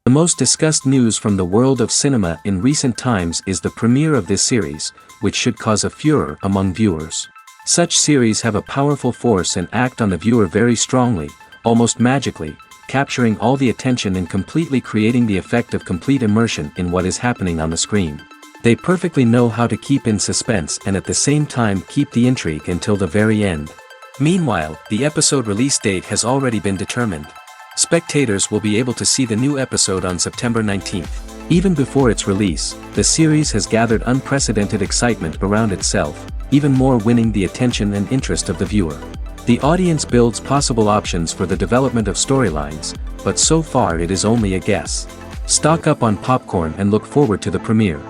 The most discussed news from the world of cinema in recent times is the premiere of this series, which should cause a furor among viewers. Such series have a powerful force and act on the viewer very strongly, almost magically, capturing all the attention and completely creating the effect of complete immersion in what is happening on the screen. They perfectly know how to keep in suspense and at the same time keep the intrigue until the very end. Meanwhile, the episode release date has already been determined. Spectators will be able to see the new episode on September 19th. Even before its release, the series has gathered unprecedented excitement around itself, even more winning the attention and interest of the viewer. The audience builds possible options for the development of storylines, but so far it is only a guess. Stock up on popcorn and look forward to the premiere.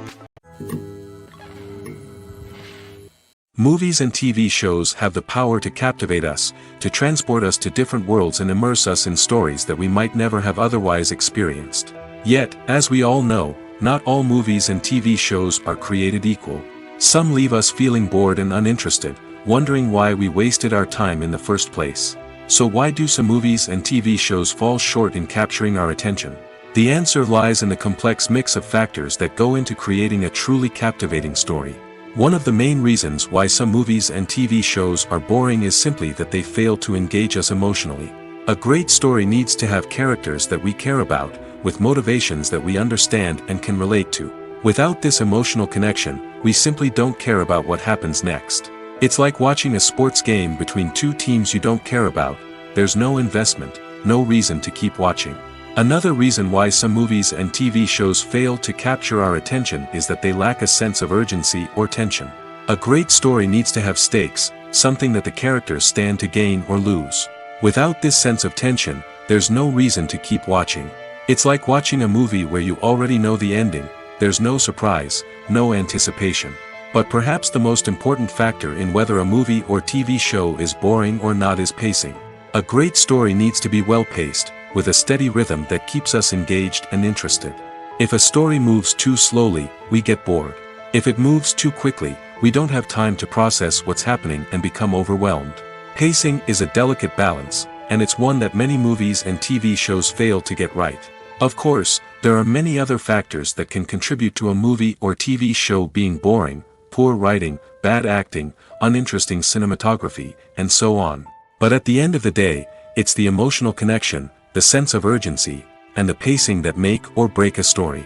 Movies and TV shows have the power to captivate us, to transport us to different worlds and immerse us in stories that we might never have otherwise experienced. Yet, as we all know, not all movies and TV shows are created equal. Some leave us feeling bored and uninterested, wondering why we wasted our time in the first place. So why do some movies and TV shows fall short in capturing our attention? The answer lies in the complex mix of factors that go into creating a truly captivating story. One of the main reasons why some movies and TV shows are boring is simply that they fail to engage us emotionally. A great story needs to have characters that we care about, with motivations that we understand and can relate to. Without this emotional connection, we simply don't care about what happens next. It's like watching a sports game between two teams you don't care about. There's no investment, no reason to keep watching. Another reason why some movies and TV shows fail to capture our attention is that they lack a sense of urgency or tension. A great story needs to have stakes, something that the characters stand to gain or lose. Without this sense of tension, there's no reason to keep watching. It's like watching a movie where you already know the ending. There's no surprise, no anticipation. But perhaps the most important factor in whether a movie or TV show is boring or not is pacing. A great story needs to be well-paced, with a steady rhythm that keeps us engaged and interested. If a story moves too slowly, we get bored. If it moves too quickly, we don't have time to process what's happening and become overwhelmed. Pacing is a delicate balance, and it's one that many movies and TV shows fail to get right. Of course, there are many other factors that can contribute to a movie or TV show being boring: poor writing, bad acting, uninteresting cinematography, and so on. But at the end of the day, it's the emotional connection, the sense of urgency, and the pacing that make or break a story.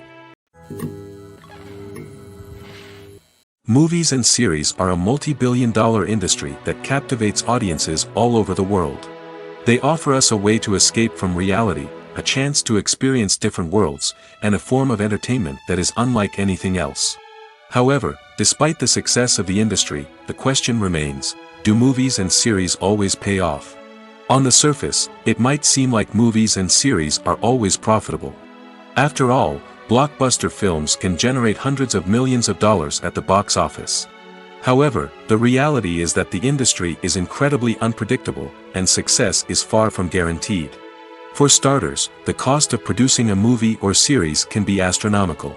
Movies and series are a multi-billion-dollar industry that captivates audiences all over the world. They offer us a way to escape from reality, a chance to experience different worlds, and a form of entertainment that is unlike anything else. However, despite the success of the industry, the question remains: do movies and series always pay off? On the surface, it might seem like movies and series are always profitable. After all, blockbuster films can generate hundreds of millions of dollars at the box office. However, the reality is that the industry is incredibly unpredictable, and success is far from guaranteed. For starters, the cost of producing a movie or series can be astronomical.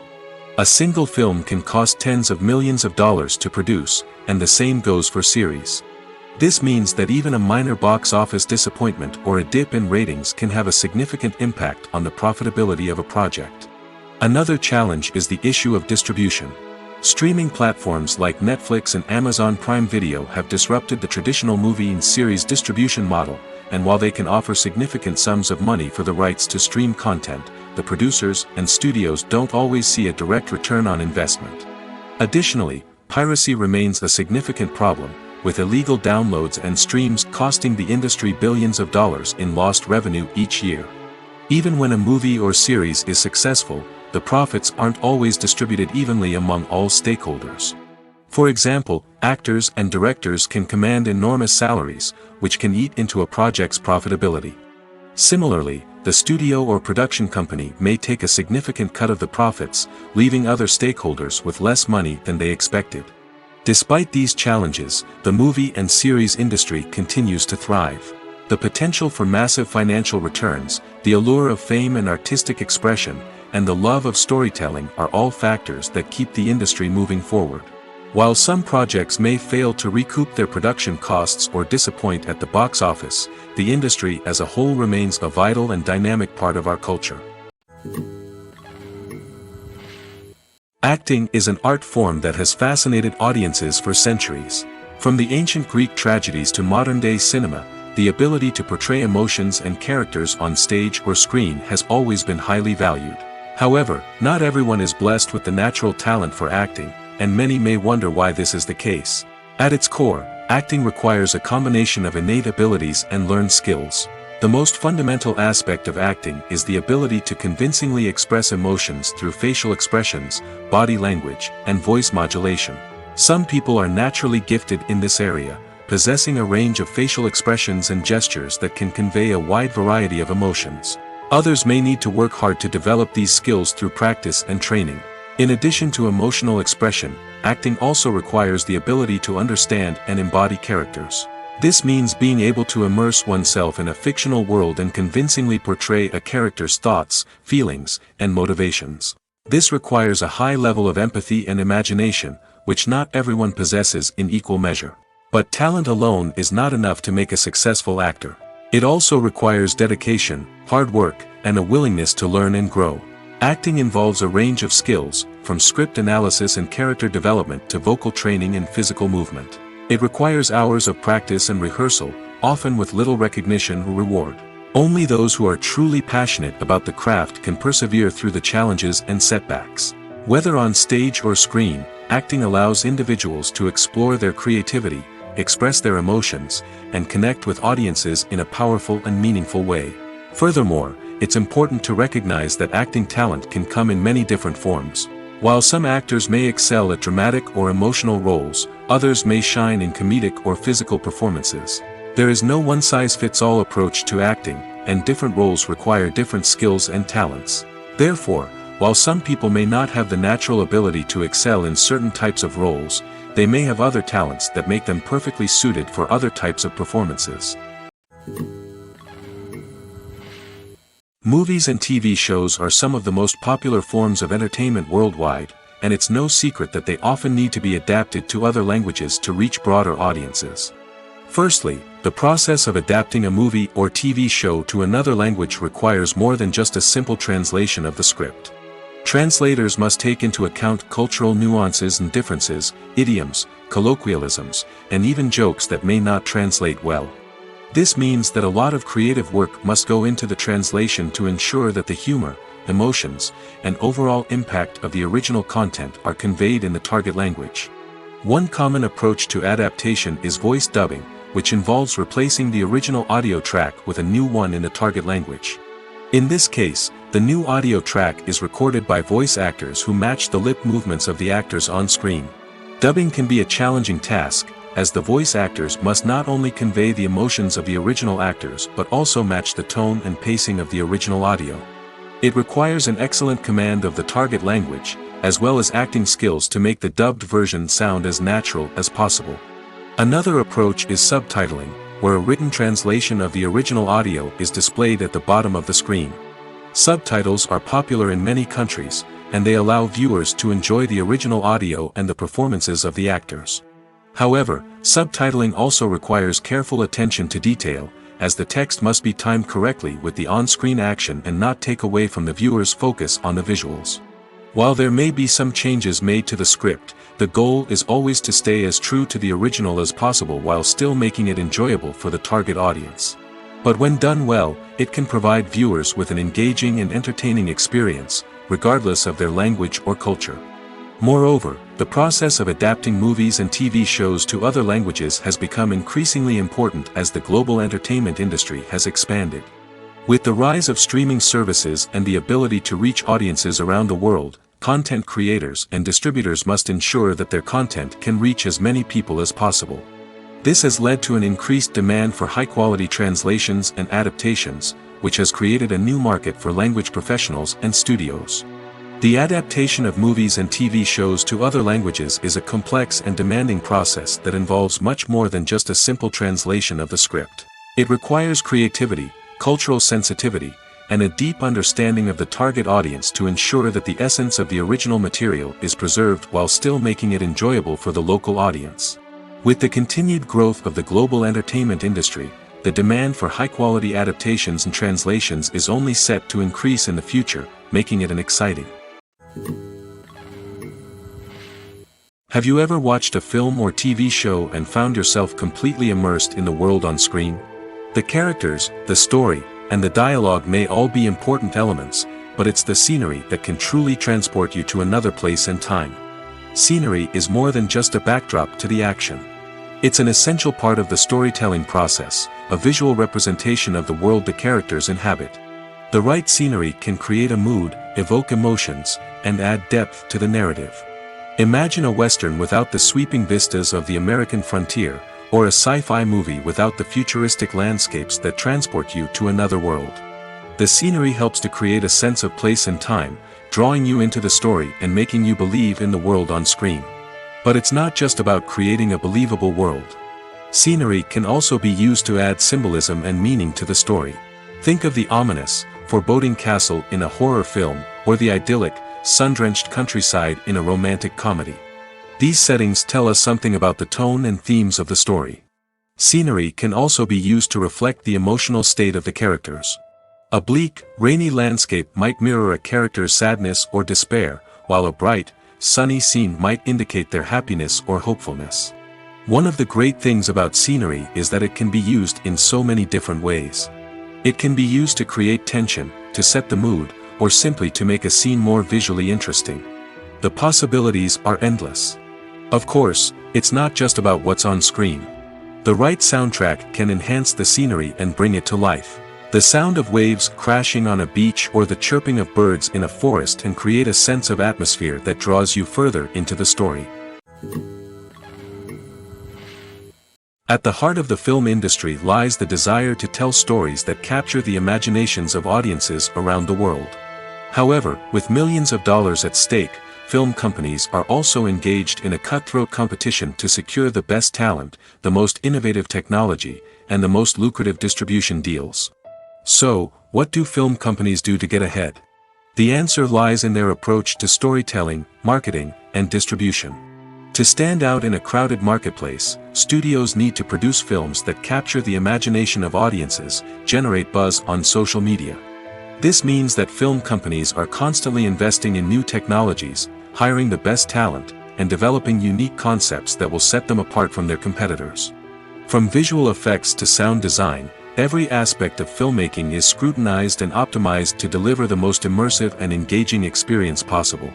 A single film can cost tens of millions of dollars to produce, and the same goes for series. This means that even a minor box office disappointment or a dip in ratings can have a significant impact on the profitability of a project. Another challenge is the issue of distribution. Streaming platforms like Netflix and Amazon Prime Video have disrupted the traditional movie and series distribution model, and while they can offer significant sums of money for the rights to stream content, the producers and studios don't always see a direct return on investment. Additionally, piracy remains a significant problem, with illegal downloads and streams costing the industry billions of dollars in lost revenue each year. Even when a movie or series is successful, the profits aren't always distributed evenly among all stakeholders. For example, actors and directors can command enormous salaries, which can eat into a project's profitability. Similarly, the studio or production company may take a significant cut of the profits, leaving other stakeholders with less money than they expected. Despite these challenges, the movie and series industry continues to thrive. The potential for massive financial returns, the allure of fame and artistic expression, and the love of storytelling are all factors that keep the industry moving forward. While some projects may fail to recoup their production costs or disappoint at the box office, the industry as a whole remains a vital and dynamic part of our culture. Acting is an art form that has fascinated audiences for centuries. From the ancient Greek tragedies to modern-day cinema, the ability to portray emotions and characters on stage or screen has always been highly valued. However, not everyone is blessed with the natural talent for acting, and many may wonder why this is the case. At its core, acting requires a combination of innate abilities and learned skills. The most fundamental aspect of acting is the ability to convincingly express emotions through facial expressions, body language, and voice modulation. Some people are naturally gifted in this area, possessing a range of facial expressions and gestures that can convey a wide variety of emotions. Others may need to work hard to develop these skills through practice and training. In addition to emotional expression, acting also requires the ability to understand and embody characters. This means being able to immerse oneself in a fictional world and convincingly portray a character's thoughts, feelings, and motivations. This requires a high level of empathy and imagination, which not everyone possesses in equal measure. But talent alone is not enough to make a successful actor. It also requires dedication, hard work, and a willingness to learn and grow. Acting involves a range of skills, from script analysis and character development to vocal training and physical movement. It requires hours of practice and rehearsal, often with little recognition or reward. Only those who are truly passionate about the craft can persevere through the challenges and setbacks. Whether on stage or screen, acting allows individuals to explore their creativity, express their emotions, and connect with audiences in a powerful and meaningful way. Furthermore, it's important to recognize that acting talent can come in many different forms. While some actors may excel at dramatic or emotional roles, others may shine in comedic or physical performances. There is no one-size-fits-all approach to acting, and different roles require different skills and talents. Therefore, while some people may not have the natural ability to excel in certain types of roles, they may have other talents that make them perfectly suited for other types of performances. Movies and TV shows are some of the most popular forms of entertainment worldwide, and it's no secret that they often need to be adapted to other languages to reach broader audiences. Firstly, the process of adapting a movie or TV show to another language requires more than just a simple translation of the script. Translators must take into account cultural nuances and differences, idioms, colloquialisms, and even jokes that may not translate well. This means that a lot of creative work must go into the translation to ensure that the humor, emotions, and overall impact of the original content are conveyed in the target language. One common approach to adaptation is voice dubbing, which involves replacing the original audio track with a new one in the target language. In this case, the new audio track is recorded by voice actors who match the lip movements of the actors on screen. Dubbing can be a challenging task, as the voice actors must not only convey the emotions of the original actors but also match the tone and pacing of the original audio. It requires an excellent command of the target language, as well as acting skills to make the dubbed version sound as natural as possible. Another approach is subtitling, where a written translation of the original audio is displayed at the bottom of the screen. Subtitles are popular in many countries, and they allow viewers to enjoy the original audio and the performances of the actors. However, subtitling also requires careful attention to detail, as the text must be timed correctly with the on-screen action and not take away from the viewer's focus on the visuals. While there may be some changes made to the script, the goal is always to stay as true to the original as possible while still making it enjoyable for the target audience. But when done well, it can provide viewers with an engaging and entertaining experience, regardless of their language or culture. Moreover, the process of adapting movies and TV shows to other languages has become increasingly important as the global entertainment industry has expanded. With the rise of streaming services and the ability to reach audiences around the world, content creators and distributors must ensure that their content can reach as many people as possible. This has led to an increased demand for high-quality translations and adaptations, which has created a new market for language professionals and studios. The adaptation of movies and TV shows to other languages is a complex and demanding process that involves much more than just a simple translation of the script. It requires creativity, cultural sensitivity, and a deep understanding of the target audience to ensure that the essence of the original material is preserved while still making it enjoyable for the local audience. With the continued growth of the global entertainment industry, the demand for high-quality adaptations and translations is only set to increase in the future, making it an exciting. Have you ever watched a film or TV show and found yourself completely immersed in the world on screen? The characters, the story, and the dialogue may all be important elements, but it's the scenery that can truly transport you to another place and time. Scenery is more than just a backdrop to the action. It's an essential part of the storytelling process, a visual representation of the world the characters inhabit. The right scenery can create a mood, evoke emotions, and add depth to the narrative. Imagine a Western without the sweeping vistas of the American frontier, or a sci-fi movie without the futuristic landscapes that transport you to another world. The scenery helps to create a sense of place and time, drawing you into the story and making you believe in the world on screen. But it's not just about creating a believable world. Scenery can also be used to add symbolism and meaning to the story. Think of the ominous, foreboding castle in a horror film, or the idyllic, sun-drenched countryside in a romantic comedy. These settings tell us something about the tone and themes of the story. Scenery can also be used to reflect the emotional state of the characters. A bleak, rainy landscape might mirror a character's sadness or despair, while a bright, sunny scene might indicate their happiness or hopefulness. One of the great things about scenery is that it can be used in so many different ways. It can be used to create tension, to set the mood, or simply to make a scene more visually interesting. The possibilities are endless. Of course, it's not just about what's on screen. The right soundtrack can enhance the scenery and bring it to life. The sound of waves crashing on a beach or the chirping of birds in a forest can create a sense of atmosphere that draws you further into the story. At the heart of the film industry lies the desire to tell stories that capture the imaginations of audiences around the world. However, with millions of dollars at stake, film companies are also engaged in a cutthroat competition to secure the best talent, the most innovative technology, and the most lucrative distribution deals. So, what do film companies do to get ahead? The answer lies in their approach to storytelling, marketing, and distribution. To stand out in a crowded marketplace, studios need to produce films that capture the imagination of audiences, generate buzz on social media. This means that film companies are constantly investing in new technologies, hiring the best talent, and developing unique concepts that will set them apart from their competitors. From visual effects to sound design, every aspect of filmmaking is scrutinized and optimized to deliver the most immersive and engaging experience possible.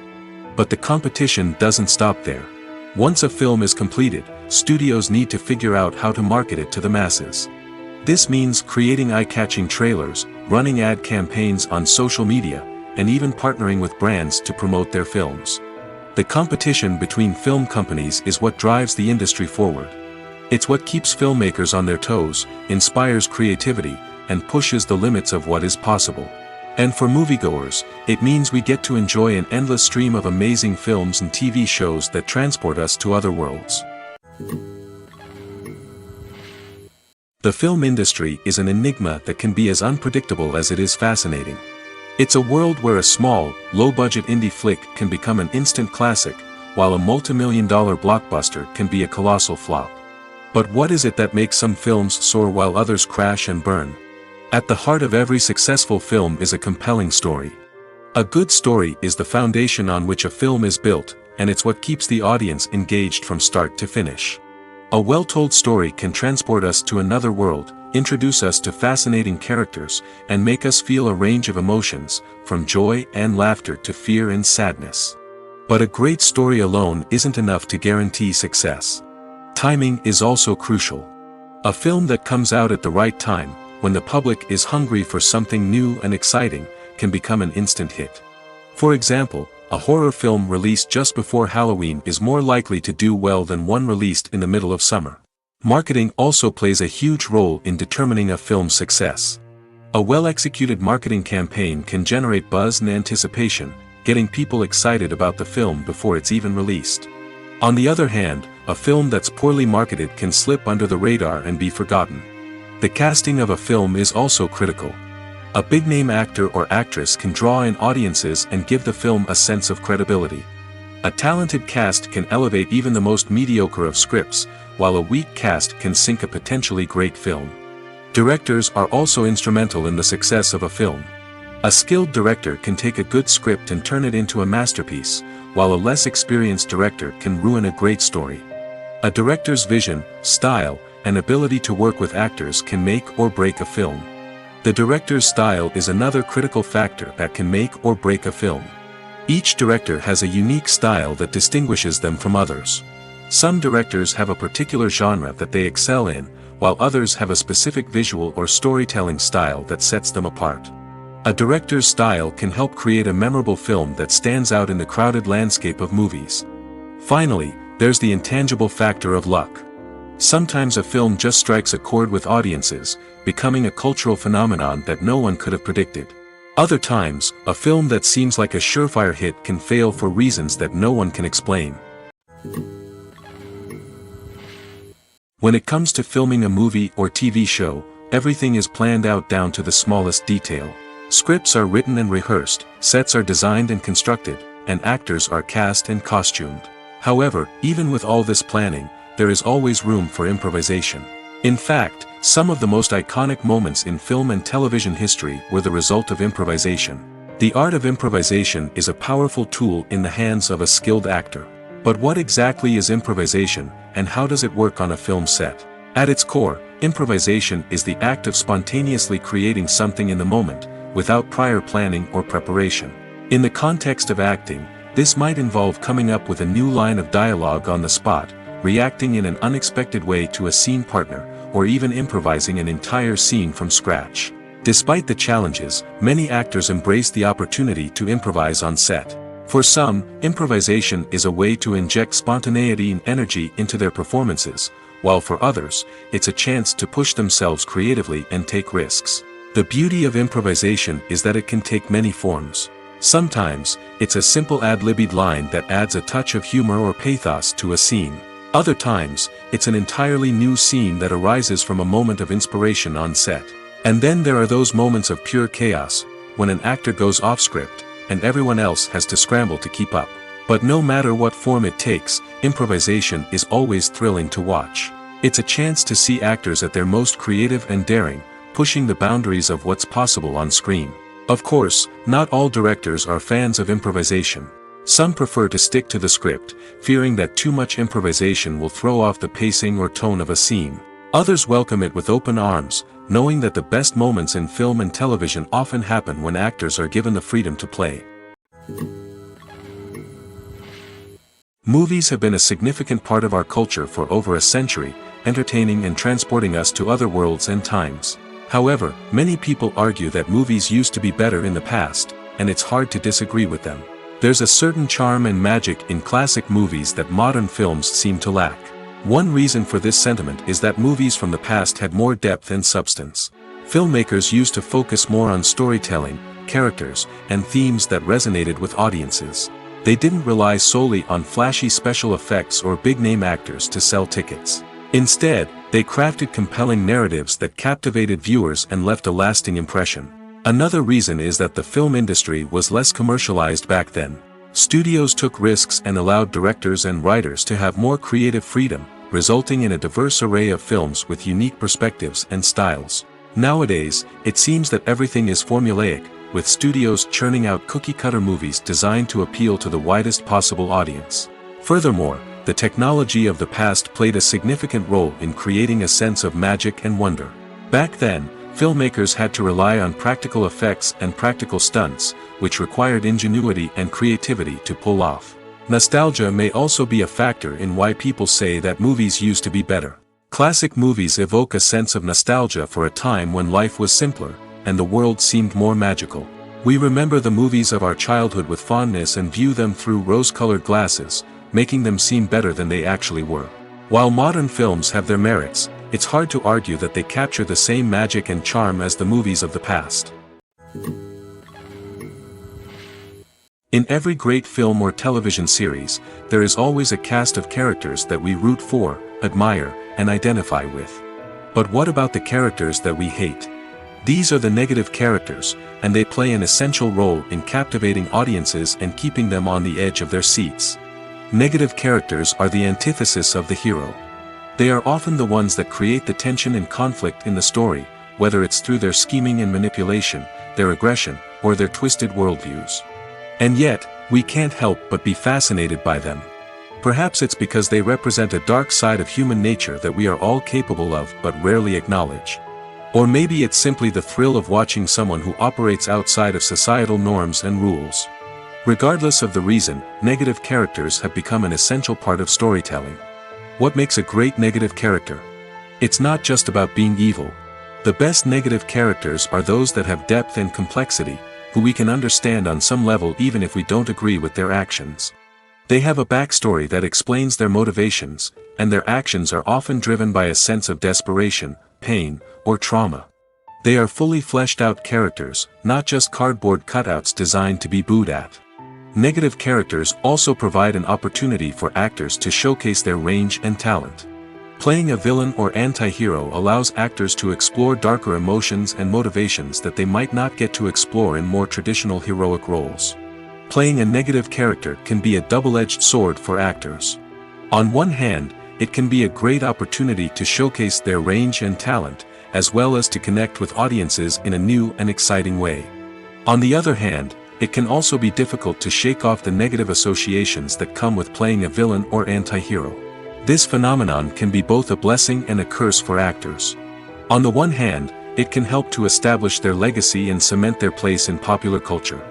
But the competition doesn't stop there. Once a film is completed, studios need to figure out how to market it to the masses. This means creating eye-catching trailers, running ad campaigns on social media, and even partnering with brands to promote their films. The competition between film companies is what drives the industry forward. It's what keeps filmmakers on their toes, inspires creativity, and pushes the limits of what is possible. And for moviegoers, it means we get to enjoy an endless stream of amazing films and TV shows that transport us to other worlds. The film industry is an enigma that can be as unpredictable as it is fascinating. It's a world where a small, low-budget indie flick can become an instant classic, while a multi-million-dollar blockbuster can be a colossal flop. But what is it that makes some films soar while others crash and burn? At the heart of every successful film is a compelling story. A good story is the foundation on which a film is built, and it's what keeps the audience engaged from start to finish. A well-told story can transport us to another world, introduce us to fascinating characters, and make us feel a range of emotions, from joy and laughter to fear and sadness. But a great story alone isn't enough to guarantee success. Timing is also crucial. A film that comes out at the right time, when the public is hungry for something new and exciting, can become an instant hit. For example, a horror film released just before Halloween is more likely to do well than one released in the middle of summer. Marketing also plays a huge role in determining a film's success. A well-executed marketing campaign can generate buzz and anticipation, getting people excited about the film before it's even released. On the other hand, a film that's poorly marketed can slip under the radar and be forgotten. The casting of a film is also critical. A big-name actor or actress can draw in audiences and give the film a sense of credibility. A talented cast can elevate even the most mediocre of scripts, while a weak cast can sink a potentially great film. Directors are also instrumental in the success of a film. A skilled director can take a good script and turn it into a masterpiece, while a less experienced director can ruin a great story. A director's vision, style, and ability to work with actors can make or break a film. The director's style is another critical factor that can make or break a film. Each director has a unique style that distinguishes them from others. Some directors have a particular genre that they excel in, while others have a specific visual or storytelling style that sets them apart. A director's style can help create a memorable film that stands out in the crowded landscape of movies. Finally, there's the intangible factor of luck. Sometimes a film just strikes a chord with audiences, becoming a cultural phenomenon that no one could have predicted. Other times, a film that seems like a surefire hit can fail for reasons that no one can explain. When it comes to filming a movie or TV show, everything is planned out down to the smallest detail. Scripts are written and rehearsed, sets are designed and constructed, and actors are cast and costumed. However, even with all this planning, there is always room for improvisation. In fact, some of the most iconic moments in film and television history were the result of improvisation. The art of improvisation is a powerful tool in the hands of a skilled actor. But what exactly is improvisation, and how does it work on a film set? At its core, improvisation is the act of spontaneously creating something in the moment, without prior planning or preparation. In the context of acting, this might involve coming up with a new line of dialogue on the spot, reacting in an unexpected way to a scene partner, or even improvising an entire scene from scratch. Despite the challenges, many actors embrace the opportunity to improvise on set. For some, improvisation is a way to inject spontaneity and energy into their performances, while for others, it's a chance to push themselves creatively and take risks. The beauty of improvisation is that it can take many forms. Sometimes, it's a simple ad-libbed line that adds a touch of humor or pathos to a scene. Other times, it's an entirely new scene that arises from a moment of inspiration on set. And then there are those moments of pure chaos, when an actor goes off script, and everyone else has to scramble to keep up. But no matter what form it takes, improvisation is always thrilling to watch. It's a chance to see actors at their most creative and daring, pushing the boundaries of what's possible on screen. Of course, not all directors are fans of improvisation. Some prefer to stick to the script, fearing that too much improvisation will throw off the pacing or tone of a scene. Others welcome it with open arms, knowing that the best moments in film and television often happen when actors are given the freedom to play. Movies have been a significant part of our culture for over a century, entertaining and transporting us to other worlds and times. However, many people argue that movies used to be better in the past, and it's hard to disagree with them. There's a certain charm and magic in classic movies that modern films seem to lack. One reason for this sentiment is that movies from the past had more depth and substance. Filmmakers used to focus more on storytelling, characters, and themes that resonated with audiences. They didn't rely solely on flashy special effects or big-name actors to sell tickets. Instead, they crafted compelling narratives that captivated viewers and left a lasting impression. Another reason is that the film industry was less commercialized back then. Studios took risks and allowed directors and writers to have more creative freedom, resulting in a diverse array of films with unique perspectives and styles. Nowadays, it seems that everything is formulaic, with studios churning out cookie-cutter movies designed to appeal to the widest possible audience. Furthermore, the technology of the past played a significant role in creating a sense of magic and wonder. Back then, filmmakers had to rely on practical effects and practical stunts, which required ingenuity and creativity to pull off. Nostalgia may also be a factor in why people say that movies used to be better. Classic movies evoke a sense of nostalgia for a time when life was simpler, and the world seemed more magical. We remember the movies of our childhood with fondness and view them through rose-colored glasses, making them seem better than they actually were. While modern films have their merits, it's hard to argue that they capture the same magic and charm as the movies of the past. In every great film or television series, there is always a cast of characters that we root for, admire, and identify with. But what about the characters that we hate? These are the negative characters, and they play an essential role in captivating audiences and keeping them on the edge of their seats. Negative characters are the antithesis of the hero. They are often the ones that create the tension and conflict in the story, whether it's through their scheming and manipulation, their aggression, or their twisted worldviews. And yet, we can't help but be fascinated by them. Perhaps it's because they represent a dark side of human nature that we are all capable of but rarely acknowledge. Or maybe it's simply the thrill of watching someone who operates outside of societal norms and rules. Regardless of the reason, negative characters have become an essential part of storytelling. What makes a great negative character? It's not just about being evil. The best negative characters are those that have depth and complexity, who we can understand on some level even if we don't agree with their actions. They have a backstory that explains their motivations, and their actions are often driven by a sense of desperation, pain, or trauma. They are fully fleshed out characters, not just cardboard cutouts designed to be booed at. Negative characters also provide an opportunity for actors to showcase their range and talent. Playing a villain or anti-hero allows actors to explore darker emotions and motivations that they might not get to explore in more traditional heroic roles. Playing a negative character can be a double-edged sword for actors. On one hand, it can be a great opportunity to showcase their range and talent, as well as to connect with audiences in a new and exciting way. On the other hand, it can also be difficult to shake off the negative associations that come with playing a villain or anti-hero. This phenomenon can be both a blessing and a curse for actors. On the one hand, it can help to establish their legacy and cement their place in popular culture.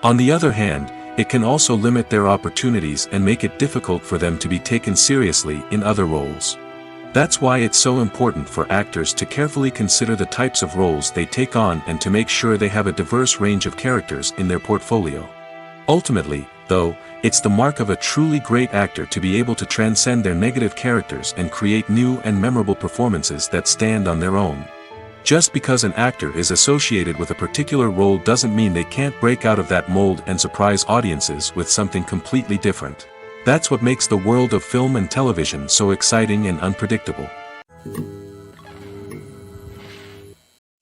On the other hand, it can also limit their opportunities and make it difficult for them to be taken seriously in other roles. That's why it's so important for actors to carefully consider the types of roles they take on and to make sure they have a diverse range of characters in their portfolio. Ultimately, though, it's the mark of a truly great actor to be able to transcend their negative characters and create new and memorable performances that stand on their own. Just because an actor is associated with a particular role doesn't mean they can't break out of that mold and surprise audiences with something completely different. That's what makes the world of film and television so exciting and unpredictable.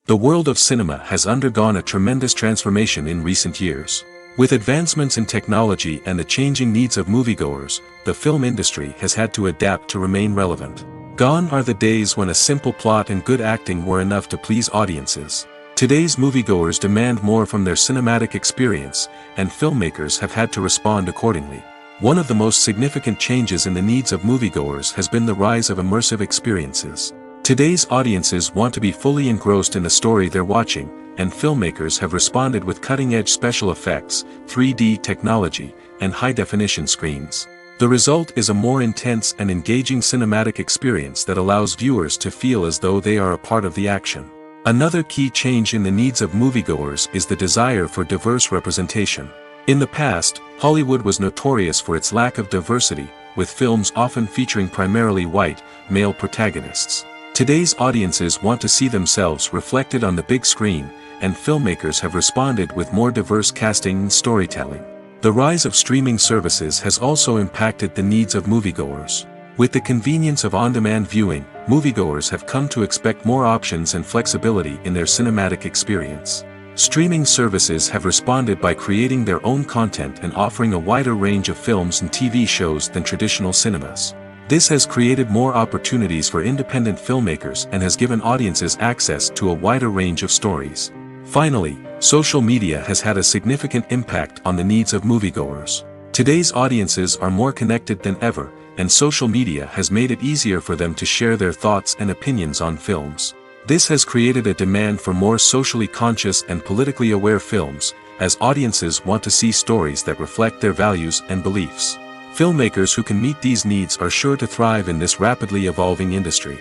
The world of cinema has undergone a tremendous transformation in recent years. With advancements in technology and the changing needs of moviegoers, the film industry has had to adapt to remain relevant. Gone are the days when a simple plot and good acting were enough to please audiences. Today's moviegoers demand more from their cinematic experience, and filmmakers have had to respond accordingly. One of the most significant changes in the needs of moviegoers has been the rise of immersive experiences. Today's audiences want to be fully engrossed in the story they're watching, and filmmakers have responded with cutting-edge special effects, 3D technology, and high-definition screens. The result is a more intense and engaging cinematic experience that allows viewers to feel as though they are a part of the action. Another key change in the needs of moviegoers is the desire for diverse representation. In the past, Hollywood was notorious for its lack of diversity, with films often featuring primarily white, male protagonists. Today's audiences want to see themselves reflected on the big screen, and filmmakers have responded with more diverse casting and storytelling. The rise of streaming services has also impacted the needs of moviegoers. With the convenience of on-demand viewing, moviegoers have come to expect more options and flexibility in their cinematic experience. Streaming services have responded by creating their own content and offering a wider range of films and TV shows than traditional cinemas. This has created more opportunities for independent filmmakers and has given audiences access to a wider range of stories. Finally, social media has had a significant impact on the needs of moviegoers. Today's audiences are more connected than ever, and social media has made it easier for them to share their thoughts and opinions on films. This has created a demand for more socially conscious and politically aware films, as audiences want to see stories that reflect their values and beliefs. Filmmakers who can meet these needs are sure to thrive in this rapidly evolving industry.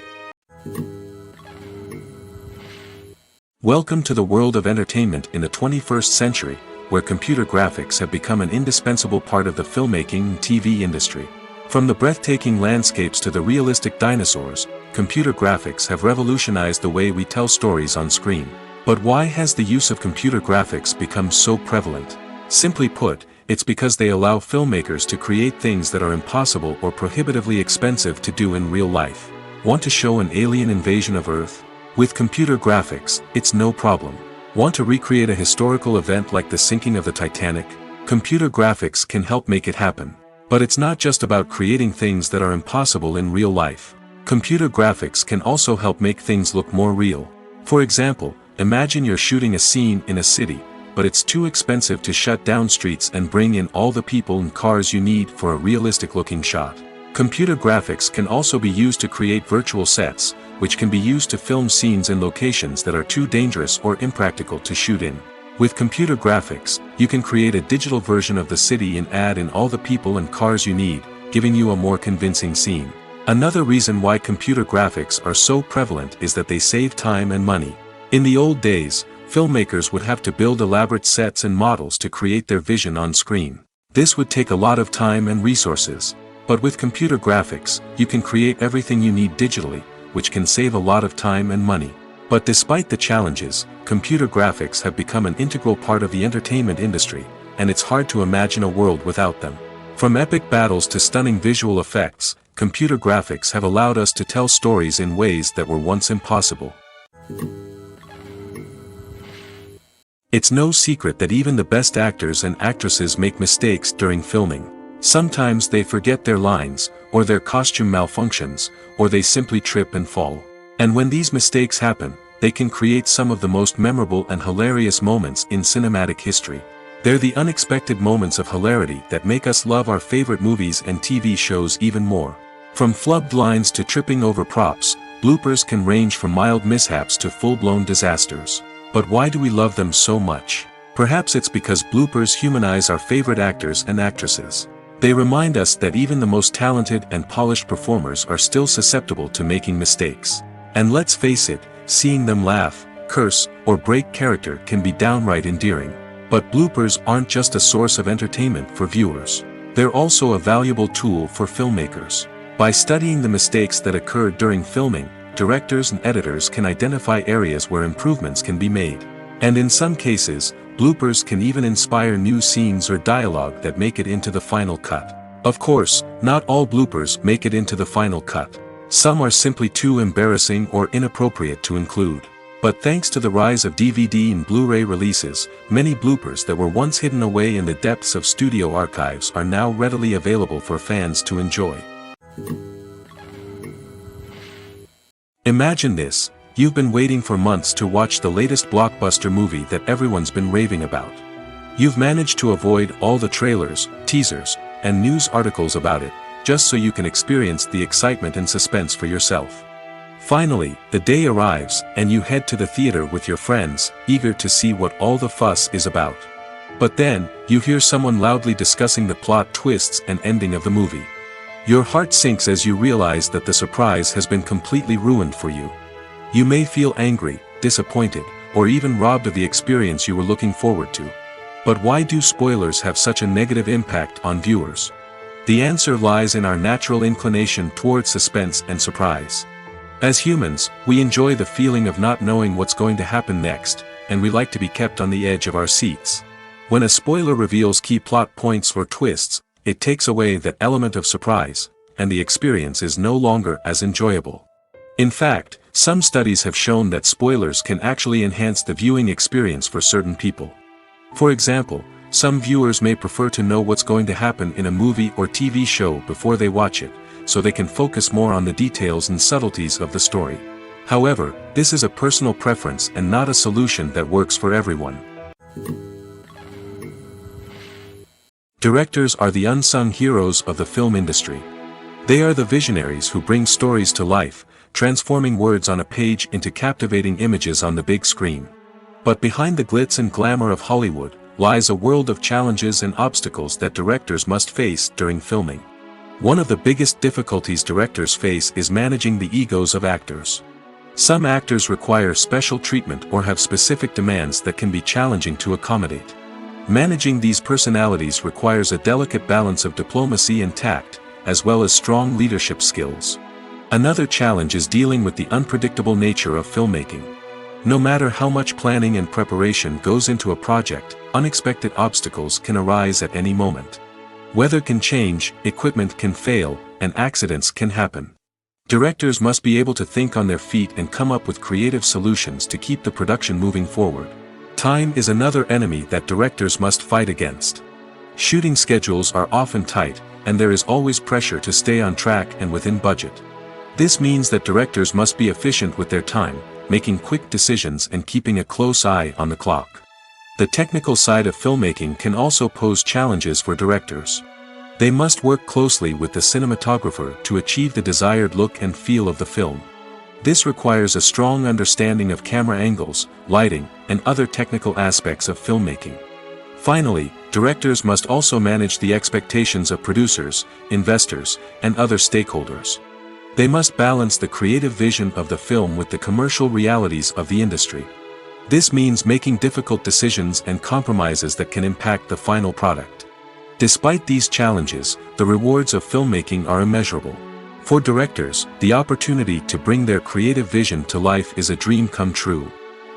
Welcome to the world of entertainment in the 21st century, where computer graphics have become an indispensable part of the filmmaking and TV industry. From the breathtaking landscapes to the realistic dinosaurs, computer graphics have revolutionized the way we tell stories on screen. But why has the use of computer graphics become so prevalent? Simply put, it's because they allow filmmakers to create things that are impossible or prohibitively expensive to do in real life. Want to show an alien invasion of Earth? With computer graphics, it's no problem. Want to recreate a historical event like the sinking of the Titanic? Computer graphics can help make it happen. But it's not just about creating things that are impossible in real life. Computer graphics can also help make things look more real. For example, imagine you're shooting a scene in a city, but it's too expensive to shut down streets and bring in all the people and cars you need for a realistic-looking shot. Computer graphics can also be used to create virtual sets, which can be used to film scenes in locations that are too dangerous or impractical to shoot in. With computer graphics, you can create a digital version of the city and add in all the people and cars you need, giving you a more convincing scene. Another reason why computer graphics are so prevalent is that they save time and money. In the old days, filmmakers would have to build elaborate sets and models to create their vision on screen. This would take a lot of time and resources. But with computer graphics, you can create everything you need digitally, which can save a lot of time and money. But despite the challenges, computer graphics have become an integral part of the entertainment industry, and it's hard to imagine a world without them. From epic battles to stunning visual effects, computer graphics have allowed us to tell stories in ways that were once impossible. It's no secret that even the best actors and actresses make mistakes during filming. Sometimes they forget their lines, or their costume malfunctions, or they simply trip and fall. And when these mistakes happen, they can create some of the most memorable and hilarious moments in cinematic history. They're the unexpected moments of hilarity that make us love our favorite movies and TV shows even more. From flubbed lines to tripping over props, bloopers can range from mild mishaps to full-blown disasters. But why do we love them so much? Perhaps it's because bloopers humanize our favorite actors and actresses. They remind us that even the most talented and polished performers are still susceptible to making mistakes. And let's face it, seeing them laugh, curse, or break character can be downright endearing. But bloopers aren't just a source of entertainment for viewers. They're also a valuable tool for filmmakers. By studying the mistakes that occurred during filming, directors and editors can identify areas where improvements can be made. And in some cases, bloopers can even inspire new scenes or dialogue that make it into the final cut. Of course, not all bloopers make it into the final cut. Some are simply too embarrassing or inappropriate to include. But thanks to the rise of DVD and Blu-ray releases, many bloopers that were once hidden away in the depths of studio archives are now readily available for fans to enjoy. Imagine this. You've been waiting for months to watch the latest blockbuster movie that everyone's been raving about. You've managed to avoid all the trailers, teasers, and news articles about it, just so you can experience the excitement and suspense for yourself. Finally, the day arrives, and you head to the theater with your friends, eager to see what all the fuss is about. But then, you hear someone loudly discussing the plot twists and ending of the movie. Your heart sinks as you realize that the surprise has been completely ruined for you. You may feel angry, disappointed, or even robbed of the experience you were looking forward to. But why do spoilers have such a negative impact on viewers? The answer lies in our natural inclination towards suspense and surprise. As humans, we enjoy the feeling of not knowing what's going to happen next, and we like to be kept on the edge of our seats. When a spoiler reveals key plot points or twists, it takes away that element of surprise, and the experience is no longer as enjoyable. In fact, some studies have shown that spoilers can actually enhance the viewing experience for certain people. For example, some viewers may prefer to know what's going to happen in a movie or TV show before they watch it, so they can focus more on the details and subtleties of the story. However, this is a personal preference and not a solution that works for everyone. Directors are the unsung heroes of the film industry. They are the visionaries who bring stories to life, transforming words on a page into captivating images on the big screen. But behind the glitz and glamour of Hollywood, lies a world of challenges and obstacles that directors must face during filming. One of the biggest difficulties directors face is managing the egos of actors. Some actors require special treatment or have specific demands that can be challenging to accommodate. Managing these personalities requires a delicate balance of diplomacy and tact, as well as strong leadership skills. Another challenge is dealing with the unpredictable nature of filmmaking. No matter how much planning and preparation goes into a project, unexpected obstacles can arise at any moment. Weather can change, equipment can fail, and accidents can happen. Directors must be able to think on their feet and come up with creative solutions to keep the production moving forward. Time is another enemy that directors must fight against. Shooting schedules are often tight, and there is always pressure to stay on track and within budget. This means that directors must be efficient with their time, making quick decisions and keeping a close eye on the clock. The technical side of filmmaking can also pose challenges for directors. They must work closely with the cinematographer to achieve the desired look and feel of the film. This requires a strong understanding of camera angles, lighting, and other technical aspects of filmmaking. Finally, directors must also manage the expectations of producers, investors, and other stakeholders. They must balance the creative vision of the film with the commercial realities of the industry. This means making difficult decisions and compromises that can impact the final product. Despite these challenges, the rewards of filmmaking are immeasurable. For directors, the opportunity to bring their creative vision to life is a dream come true.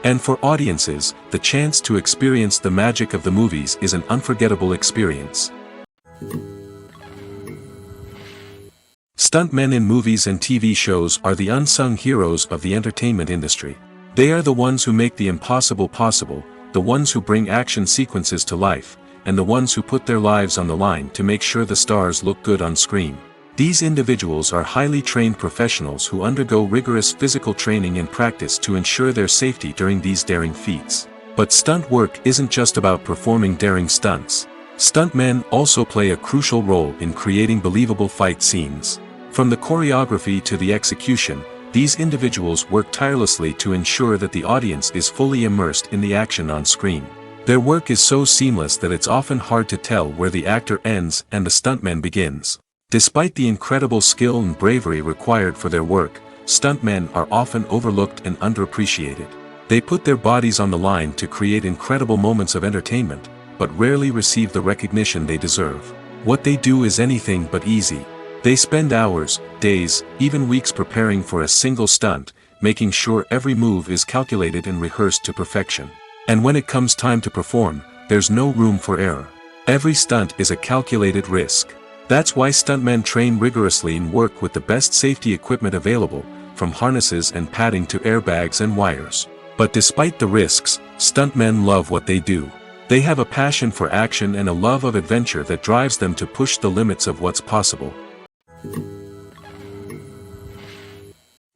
And for audiences, the chance to experience the magic of the movies is an unforgettable experience. Stuntmen in movies and TV shows are the unsung heroes of the entertainment industry. They are the ones who make the impossible possible, the ones who bring action sequences to life, and the ones who put their lives on the line to make sure the stars look good on screen. These individuals are highly trained professionals who undergo rigorous physical training and practice to ensure their safety during these daring feats. But stunt work isn't just about performing daring stunts. Stuntmen also play a crucial role in creating believable fight scenes. From the choreography to the execution, these individuals work tirelessly to ensure that the audience is fully immersed in the action on screen. Their work is so seamless that it's often hard to tell where the actor ends and the stuntman begins. Despite the incredible skill and bravery required for their work, stuntmen are often overlooked and underappreciated. They put their bodies on the line to create incredible moments of entertainment, but rarely receive the recognition they deserve. What they do is anything but easy. They spend hours, days, even weeks preparing for a single stunt, making sure every move is calculated and rehearsed to perfection. And when it comes time to perform, there's no room for error. Every stunt is a calculated risk. That's why stuntmen train rigorously and work with the best safety equipment available, from harnesses and padding to airbags and wires. But despite the risks, stuntmen love what they do. They have a passion for action and a love of adventure that drives them to push the limits of what's possible.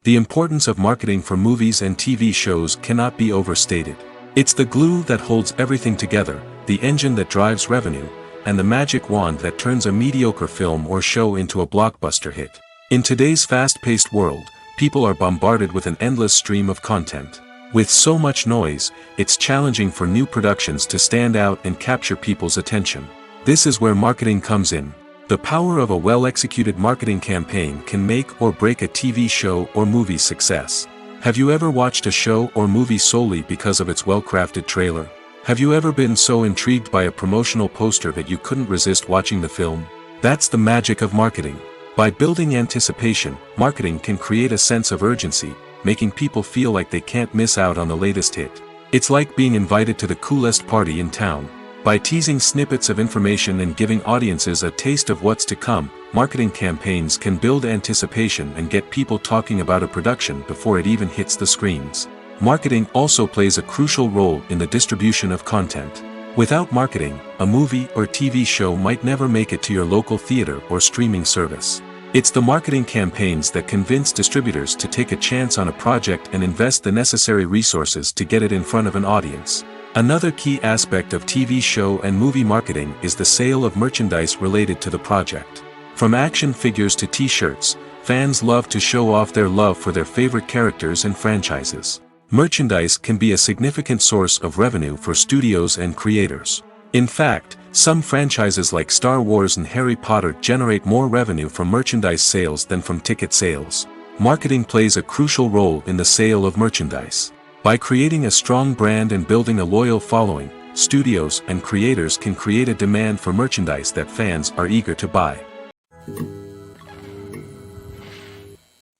The importance of marketing for movies and TV shows cannot be overstated. It's the glue that holds everything together, the engine that drives revenue, and the magic wand that turns a mediocre film or show into a blockbuster hit. In today's fast-paced world, people are bombarded with an endless stream of content. With so much noise, it's challenging for new productions to stand out and capture people's attention. This is where marketing comes in. The power of a well-executed marketing campaign can make or break a TV show or movie's success. Have you ever watched a show or movie solely because of its well-crafted trailer? Have you ever been so intrigued by a promotional poster that you couldn't resist watching the film? That's the magic of marketing. By building anticipation, marketing can create a sense of urgency, making people feel like they can't miss out on the latest hit. It's like being invited to the coolest party in town. By teasing snippets of information and giving audiences a taste of what's to come, marketing campaigns can build anticipation and get people talking about a production before it even hits the screens. Marketing also plays a crucial role in the distribution of content. Without marketing, a movie or TV show might never make it to your local theater or streaming service. It's the marketing campaigns that convince distributors to take a chance on a project and invest the necessary resources to get it in front of an audience. Another key aspect of TV show and movie marketing is the sale of merchandise related to the project. From action figures to t-shirts, fans love to show off their love for their favorite characters and franchises. Merchandise can be a significant source of revenue for studios and creators. In fact, some franchises like Star Wars and Harry Potter generate more revenue from merchandise sales than from ticket sales. Marketing plays a crucial role in the sale of merchandise. By creating a strong brand and building a loyal following, studios and creators can create a demand for merchandise that fans are eager to buy.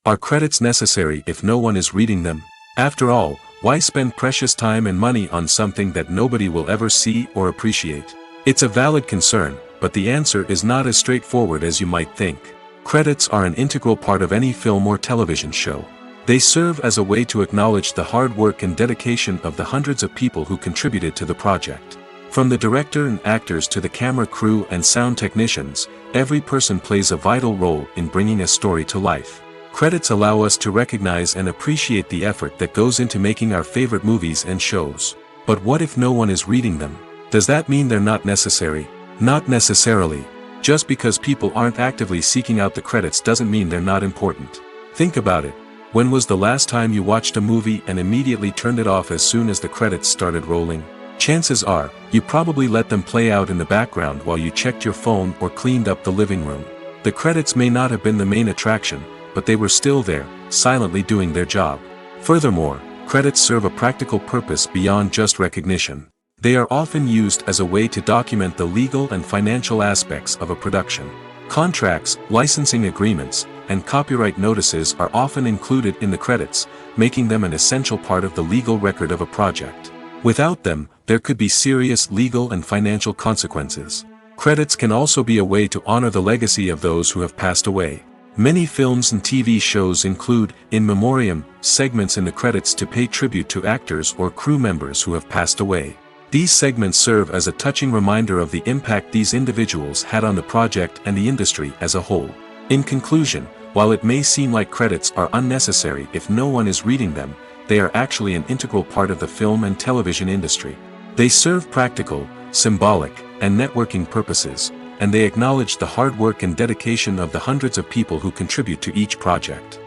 Are credits necessary if no one is reading them? After all, why spend precious time and money on something that nobody will ever see or appreciate? It's a valid concern, but the answer is not as straightforward as you might think. Credits are an integral part of any film or television show. They serve as a way to acknowledge the hard work and dedication of the hundreds of people who contributed to the project. From the director and actors to the camera crew and sound technicians, every person plays a vital role in bringing a story to life. Credits allow us to recognize and appreciate the effort that goes into making our favorite movies and shows. But what if no one is reading them? Does that mean they're not necessary? Not necessarily. Just because people aren't actively seeking out the credits doesn't mean they're not important. Think about it. When was the last time you watched a movie and immediately turned it off as soon as the credits started rolling? Chances are, you probably let them play out in the background while you checked your phone or cleaned up the living room. The credits may not have been the main attraction, but they were still there, silently doing their job. Furthermore, credits serve a practical purpose beyond just recognition. They are often used as a way to document the legal and financial aspects of a production. Contracts, licensing agreements, and copyright notices are often included in the credits, making them an essential part of the legal record of a project. Without them, there could be serious legal and financial consequences. Credits can also be a way to honor the legacy of those who have passed away. Many films and TV shows include, in memoriam, segments in the credits to pay tribute to actors or crew members who have passed away. These segments serve as a touching reminder of the impact these individuals had on the project and the industry as a whole. In conclusion, while it may seem like credits are unnecessary if no one is reading them, they are actually an integral part of the film and television industry. They serve practical, symbolic, and networking purposes, and they acknowledge the hard work and dedication of the hundreds of people who contribute to each project.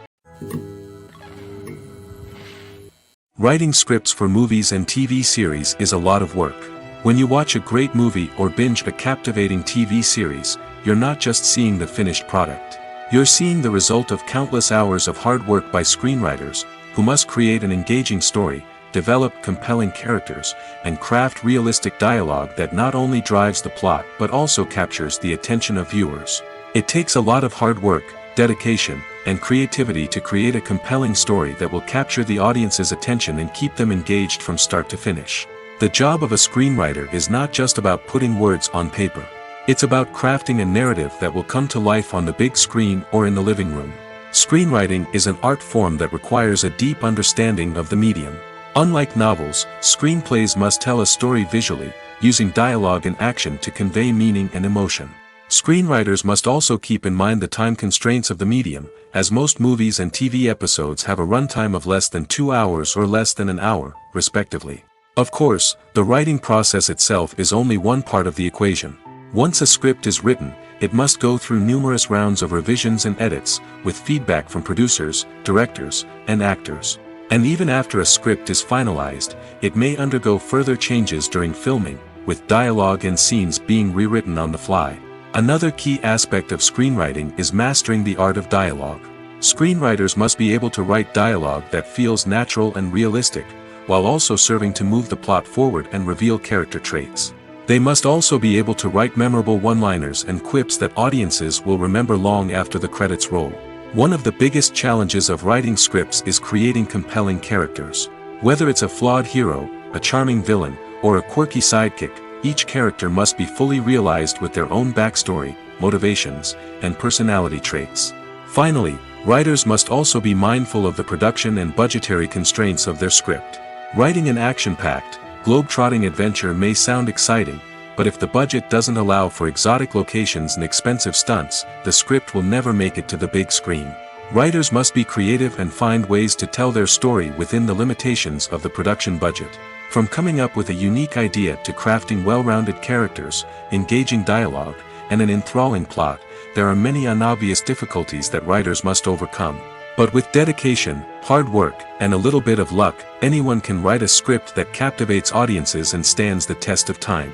Writing scripts for movies and TV series is a lot of work. When you watch a great movie or binge a captivating TV series, you're not just seeing the finished product. You're seeing the result of countless hours of hard work by screenwriters, who must create an engaging story, develop compelling characters, and craft realistic dialogue that not only drives the plot but also captures the attention of viewers. It takes a lot of hard work, dedication, and creativity to create a compelling story that will capture the audience's attention and keep them engaged from start to finish. The job of a screenwriter is not just about putting words on paper. It's about crafting a narrative that will come to life on the big screen or in the living room. Screenwriting is an art form that requires a deep understanding of the medium. Unlike novels, screenplays must tell a story visually, using dialogue and action to convey meaning and emotion. Screenwriters must also keep in mind the time constraints of the medium, as most movies and TV episodes have a runtime of less than 2 hours or less than an hour, respectively. Of course, the writing process itself is only one part of the equation. Once a script is written, it must go through numerous rounds of revisions and edits, with feedback from producers, directors, and actors. And even after a script is finalized, it may undergo further changes during filming, with dialogue and scenes being rewritten on the fly. Another key aspect of screenwriting is mastering the art of dialogue. Screenwriters must be able to write dialogue that feels natural and realistic, while also serving to move the plot forward and reveal character traits. They must also be able to write memorable one-liners and quips that audiences will remember long after the credits roll. One of the biggest challenges of writing scripts is creating compelling characters. Whether it's a flawed hero, a charming villain, or a quirky sidekick, each character must be fully realized with their own backstory, motivations, and personality traits. Finally, writers must also be mindful of the production and budgetary constraints of their script. Writing an action-packed, globe-trotting adventure may sound exciting, but if the budget doesn't allow for exotic locations and expensive stunts, the script will never make it to the big screen. Writers must be creative and find ways to tell their story within the limitations of the production budget. From coming up with a unique idea to crafting well-rounded characters, engaging dialogue, and an enthralling plot, there are many unobvious difficulties that writers must overcome. But with dedication, hard work, and a little bit of luck, anyone can write a script that captivates audiences and stands the test of time.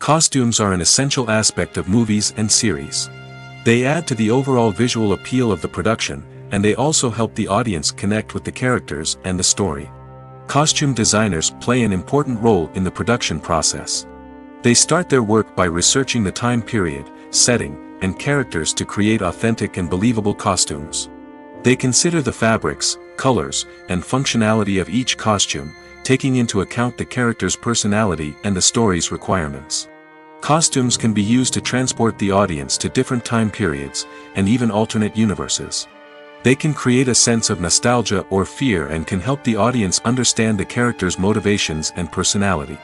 Costumes are an essential aspect of movies and series. They add to the overall visual appeal of the production, and they also help the audience connect with the characters and the story. Costume designers play an important role in the production process. They start their work by researching the time period, setting, and characters to create authentic and believable costumes. They consider the fabrics, colors, and functionality of each costume, taking into account the character's personality and the story's requirements. Costumes can be used to transport the audience to different time periods, and even alternate universes. They can create a sense of nostalgia or fear and can help the audience understand the character's motivations and personality.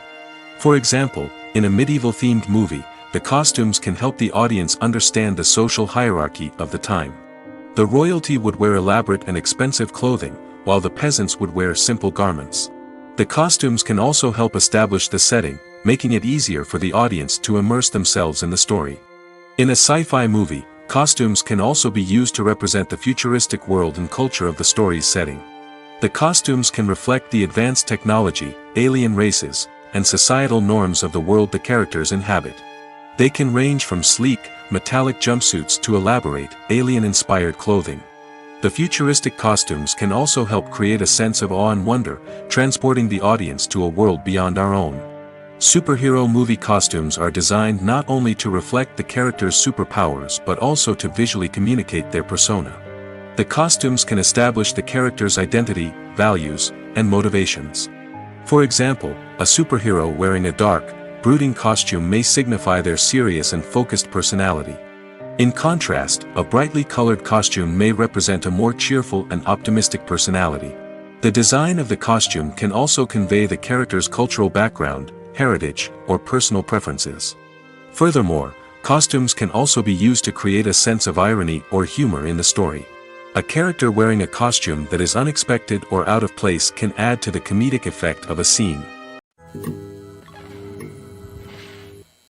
For example, in a medieval-themed movie, the costumes can help the audience understand the social hierarchy of the time. The royalty would wear elaborate and expensive clothing, while the peasants would wear simple garments. The costumes can also help establish the setting, making it easier for the audience to immerse themselves in the story. In a sci-fi movie, costumes can also be used to represent the futuristic world and culture of the story's setting. The costumes can reflect the advanced technology, alien races, and societal norms of the world the characters inhabit. They can range from sleek, metallic jumpsuits to elaborate, alien-inspired clothing. The futuristic costumes can also help create a sense of awe and wonder, transporting the audience to a world beyond our own. Superhero movie costumes are designed not only to reflect the character's superpowers but also to visually communicate their persona. The costumes can establish the character's identity, values, and motivations. For example, a superhero wearing a dark, brooding costume may signify their serious and focused personality. In contrast, a brightly colored costume may represent a more cheerful and optimistic personality. The design of the costume can also convey the character's cultural background, heritage, or personal preferences. Furthermore, costumes can also be used to create a sense of irony or humor in the story. A character wearing a costume that is unexpected or out of place can add to the comedic effect of a scene.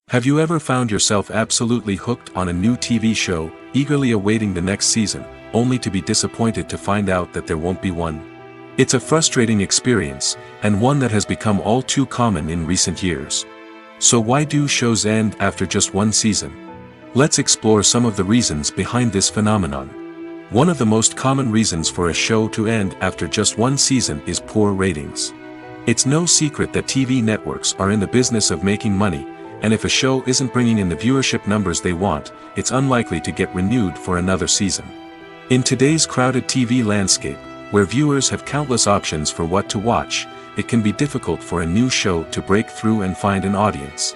Have you ever found yourself absolutely hooked on a new TV show, eagerly awaiting the next season, only to be disappointed to find out that there won't be one? It's a frustrating experience, and one that has become all too common in recent years. So why do shows end after just one season? Let's explore some of the reasons behind this phenomenon. One of the most common reasons for a show to end after just one season is poor ratings. It's no secret that TV networks are in the business of making money, and if a show isn't bringing in the viewership numbers they want, it's unlikely to get renewed for another season. In today's crowded TV landscape, where viewers have countless options for what to watch, it can be difficult for a new show to break through and find an audience.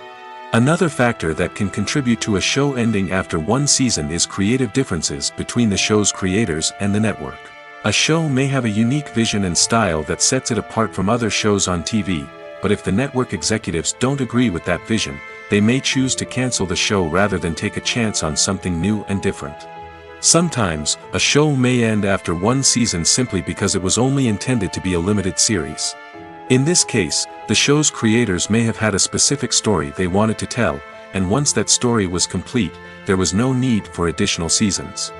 Another factor that can contribute to a show ending after one season is creative differences between the show's creators and the network. A show may have a unique vision and style that sets it apart from other shows on TV, but if the network executives don't agree with that vision, they may choose to cancel the show rather than take a chance on something new and different. Sometimes, a show may end after one season simply because it was only intended to be a limited series. In this case, the show's creators may have had a specific story they wanted to tell, and once that story was complete, there was no need for additional seasons.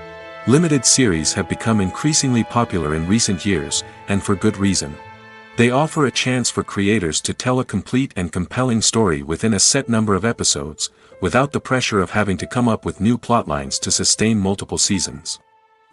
Limited series have become increasingly popular in recent years, and for good reason. They offer a chance for creators to tell a complete and compelling story within a set number of episodes, without the pressure of having to come up with new plotlines to sustain multiple seasons.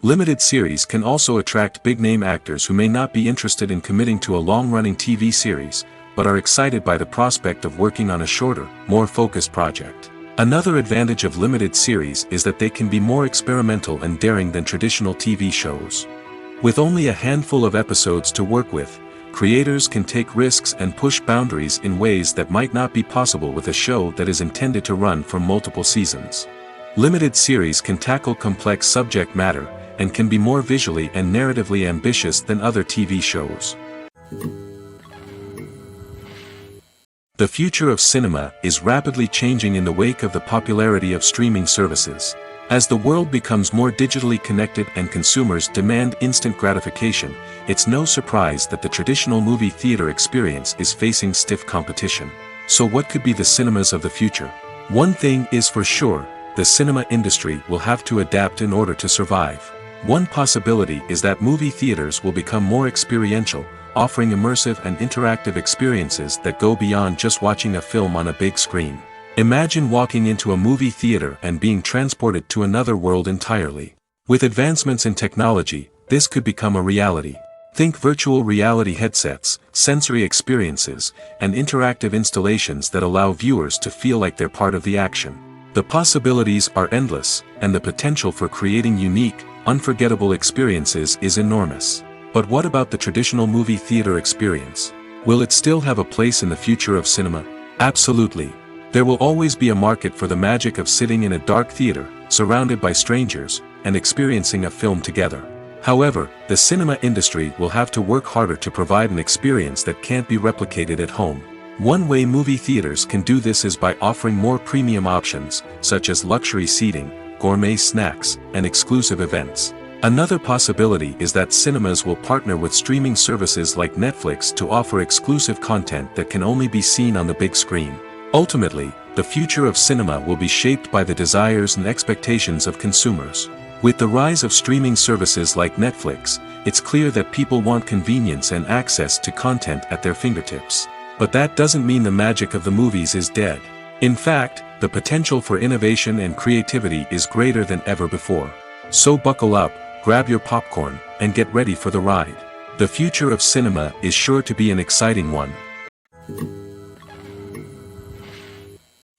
Limited series can also attract big-name actors who may not be interested in committing to a long-running TV series, but are excited by the prospect of working on a shorter, more focused project. Another advantage of limited series is that they can be more experimental and daring than traditional TV shows. With only a handful of episodes to work with, creators can take risks and push boundaries in ways that might not be possible with a show that is intended to run for multiple seasons. Limited series can tackle complex subject matter, and can be more visually and narratively ambitious than other TV shows. The future of cinema is rapidly changing in the wake of the popularity of streaming services. As the world becomes more digitally connected and consumers demand instant gratification, it's no surprise that the traditional movie theater experience is facing stiff competition. So what could be the cinemas of the future? One thing is for sure, the cinema industry will have to adapt in order to survive. One possibility is that movie theaters will become more experiential, offering immersive and interactive experiences that go beyond just watching a film on a big screen. Imagine walking into a movie theater and being transported to another world entirely. With advancements in technology, this could become a reality. Think virtual reality headsets, sensory experiences, and interactive installations that allow viewers to feel like they're part of the action. The possibilities are endless, and the potential for creating unique, unforgettable experiences is enormous. But what about the traditional movie theater experience? Will it still have a place in the future of cinema? Absolutely. There will always be a market for the magic of sitting in a dark theater, surrounded by strangers, and experiencing a film together. However, the cinema industry will have to work harder to provide an experience that can't be replicated at home. One way movie theaters can do this is by offering more premium options, such as luxury seating, gourmet snacks, and exclusive events. Another possibility is that cinemas will partner with streaming services like Netflix to offer exclusive content that can only be seen on the big screen. Ultimately, the future of cinema will be shaped by the desires and expectations of consumers. With the rise of streaming services like Netflix, it's clear that people want convenience and access to content at their fingertips. But that doesn't mean the magic of the movies is dead. In fact, the potential for innovation and creativity is greater than ever before. So buckle up, grab your popcorn, and get ready for the ride. The future of cinema is sure to be an exciting one.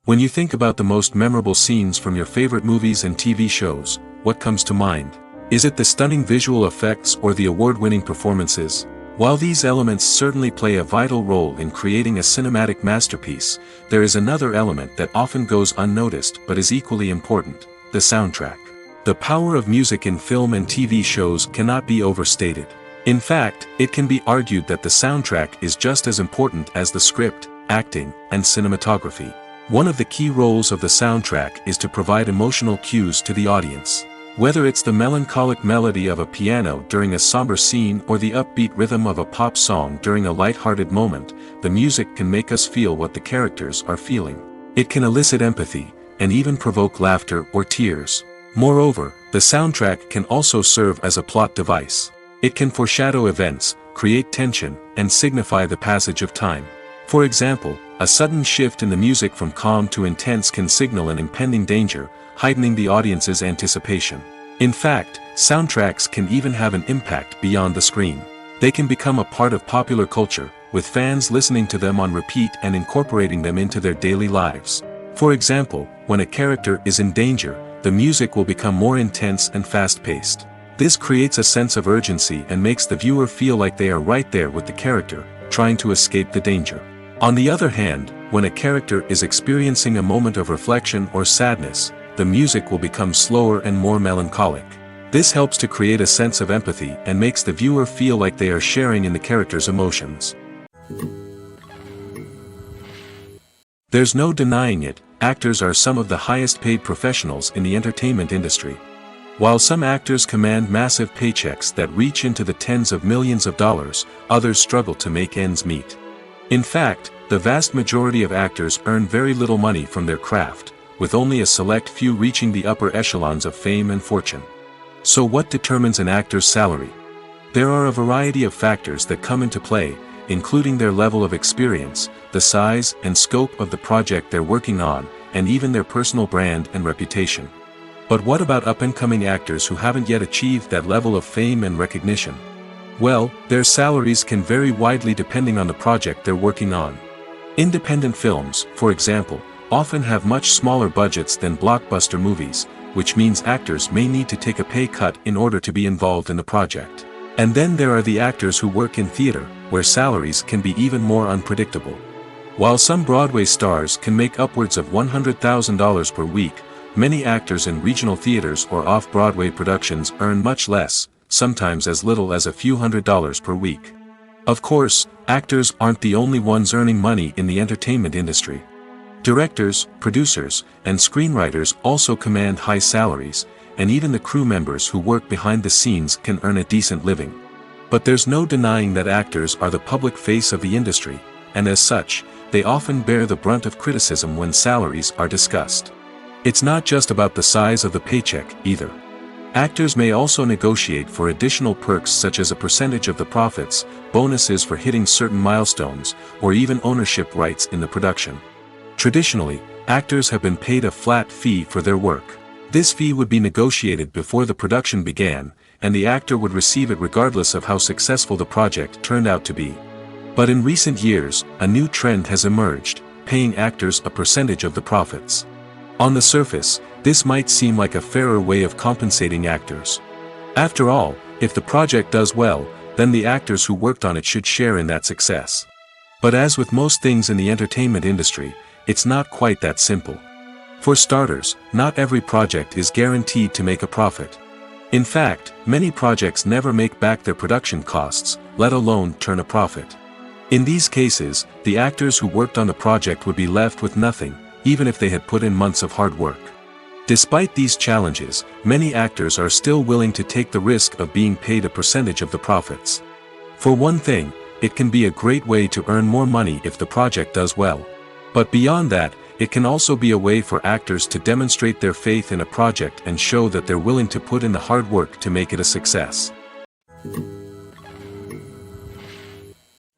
When you think about the most memorable scenes from your favorite movies and TV shows, what comes to mind? Is it the stunning visual effects or the award-winning performances? While these elements certainly play a vital role in creating a cinematic masterpiece, there is another element that often goes unnoticed but is equally important: the soundtrack. The power of music in film and TV shows cannot be overstated. In fact, it can be argued that the soundtrack is just as important as the script, acting, and cinematography. One of the key roles of the soundtrack is to provide emotional cues to the audience. Whether it's the melancholic melody of a piano during a somber scene or the upbeat rhythm of a pop song during a light-hearted moment, the music can make us feel what the characters are feeling. It can elicit empathy, and even provoke laughter or tears. Moreover, the soundtrack can also serve as a plot device. It can foreshadow events, create tension, and signify the passage of time. For example, a sudden shift in the music from calm to intense can signal an impending danger, heightening the audience's anticipation. In fact, soundtracks can even have an impact beyond the screen. They can become a part of popular culture, with fans listening to them on repeat and incorporating them into their daily lives. For example, when a character is in danger, the music will become more intense and fast-paced. This creates a sense of urgency and makes the viewer feel like they are right there with the character, trying to escape the danger. On the other hand, when a character is experiencing a moment of reflection or sadness, the music will become slower and more melancholic. This helps to create a sense of empathy and makes the viewer feel like they are sharing in the character's emotions. There's no denying it, actors are some of the highest-paid professionals in the entertainment industry. While some actors command massive paychecks that reach into the tens of millions of dollars, others struggle to make ends meet. In fact, the vast majority of actors earn very little money from their craft, with only a select few reaching the upper echelons of fame and fortune. So what determines an actor's salary? There are a variety of factors that come into play, including their level of experience, the size and scope of the project they're working on, and even their personal brand and reputation. But what about up-and-coming actors who haven't yet achieved that level of fame and recognition? Well, their salaries can vary widely depending on the project they're working on. Independent films, for example, often have much smaller budgets than blockbuster movies, which means actors may need to take a pay cut in order to be involved in the project. And then there are the actors who work in theater, where salaries can be even more unpredictable. While some Broadway stars can make upwards of $100,000 per week, many actors in regional theaters or off-Broadway productions earn much less, sometimes as little as a few $100s per week. Of course, actors aren't the only ones earning money in the entertainment industry. Directors, producers, and screenwriters also command high salaries, and even the crew members who work behind the scenes can earn a decent living. But there's no denying that actors are the public face of the industry, and as such, they often bear the brunt of criticism when salaries are discussed. It's not just about the size of the paycheck, either. Actors may also negotiate for additional perks such as a percentage of the profits, bonuses for hitting certain milestones, or even ownership rights in the production. Traditionally, actors have been paid a flat fee for their work. This fee would be negotiated before the production began, and the actor would receive it regardless of how successful the project turned out to be. But in recent years, a new trend has emerged, paying actors a percentage of the profits. On the surface, this might seem like a fairer way of compensating actors. After all, if the project does well, then the actors who worked on it should share in that success. But as with most things in the entertainment industry, it's not quite that simple. For starters, not every project is guaranteed to make a profit. In fact, many projects never make back their production costs, let alone turn a profit. In these cases, the actors who worked on the project would be left with nothing, even if they had put in months of hard work. Despite these challenges, many actors are still willing to take the risk of being paid a percentage of the profits. For one thing, it can be a great way to earn more money if the project does well. But beyond that, it can also be a way for actors to demonstrate their faith in a project and show that they're willing to put in the hard work to make it a success.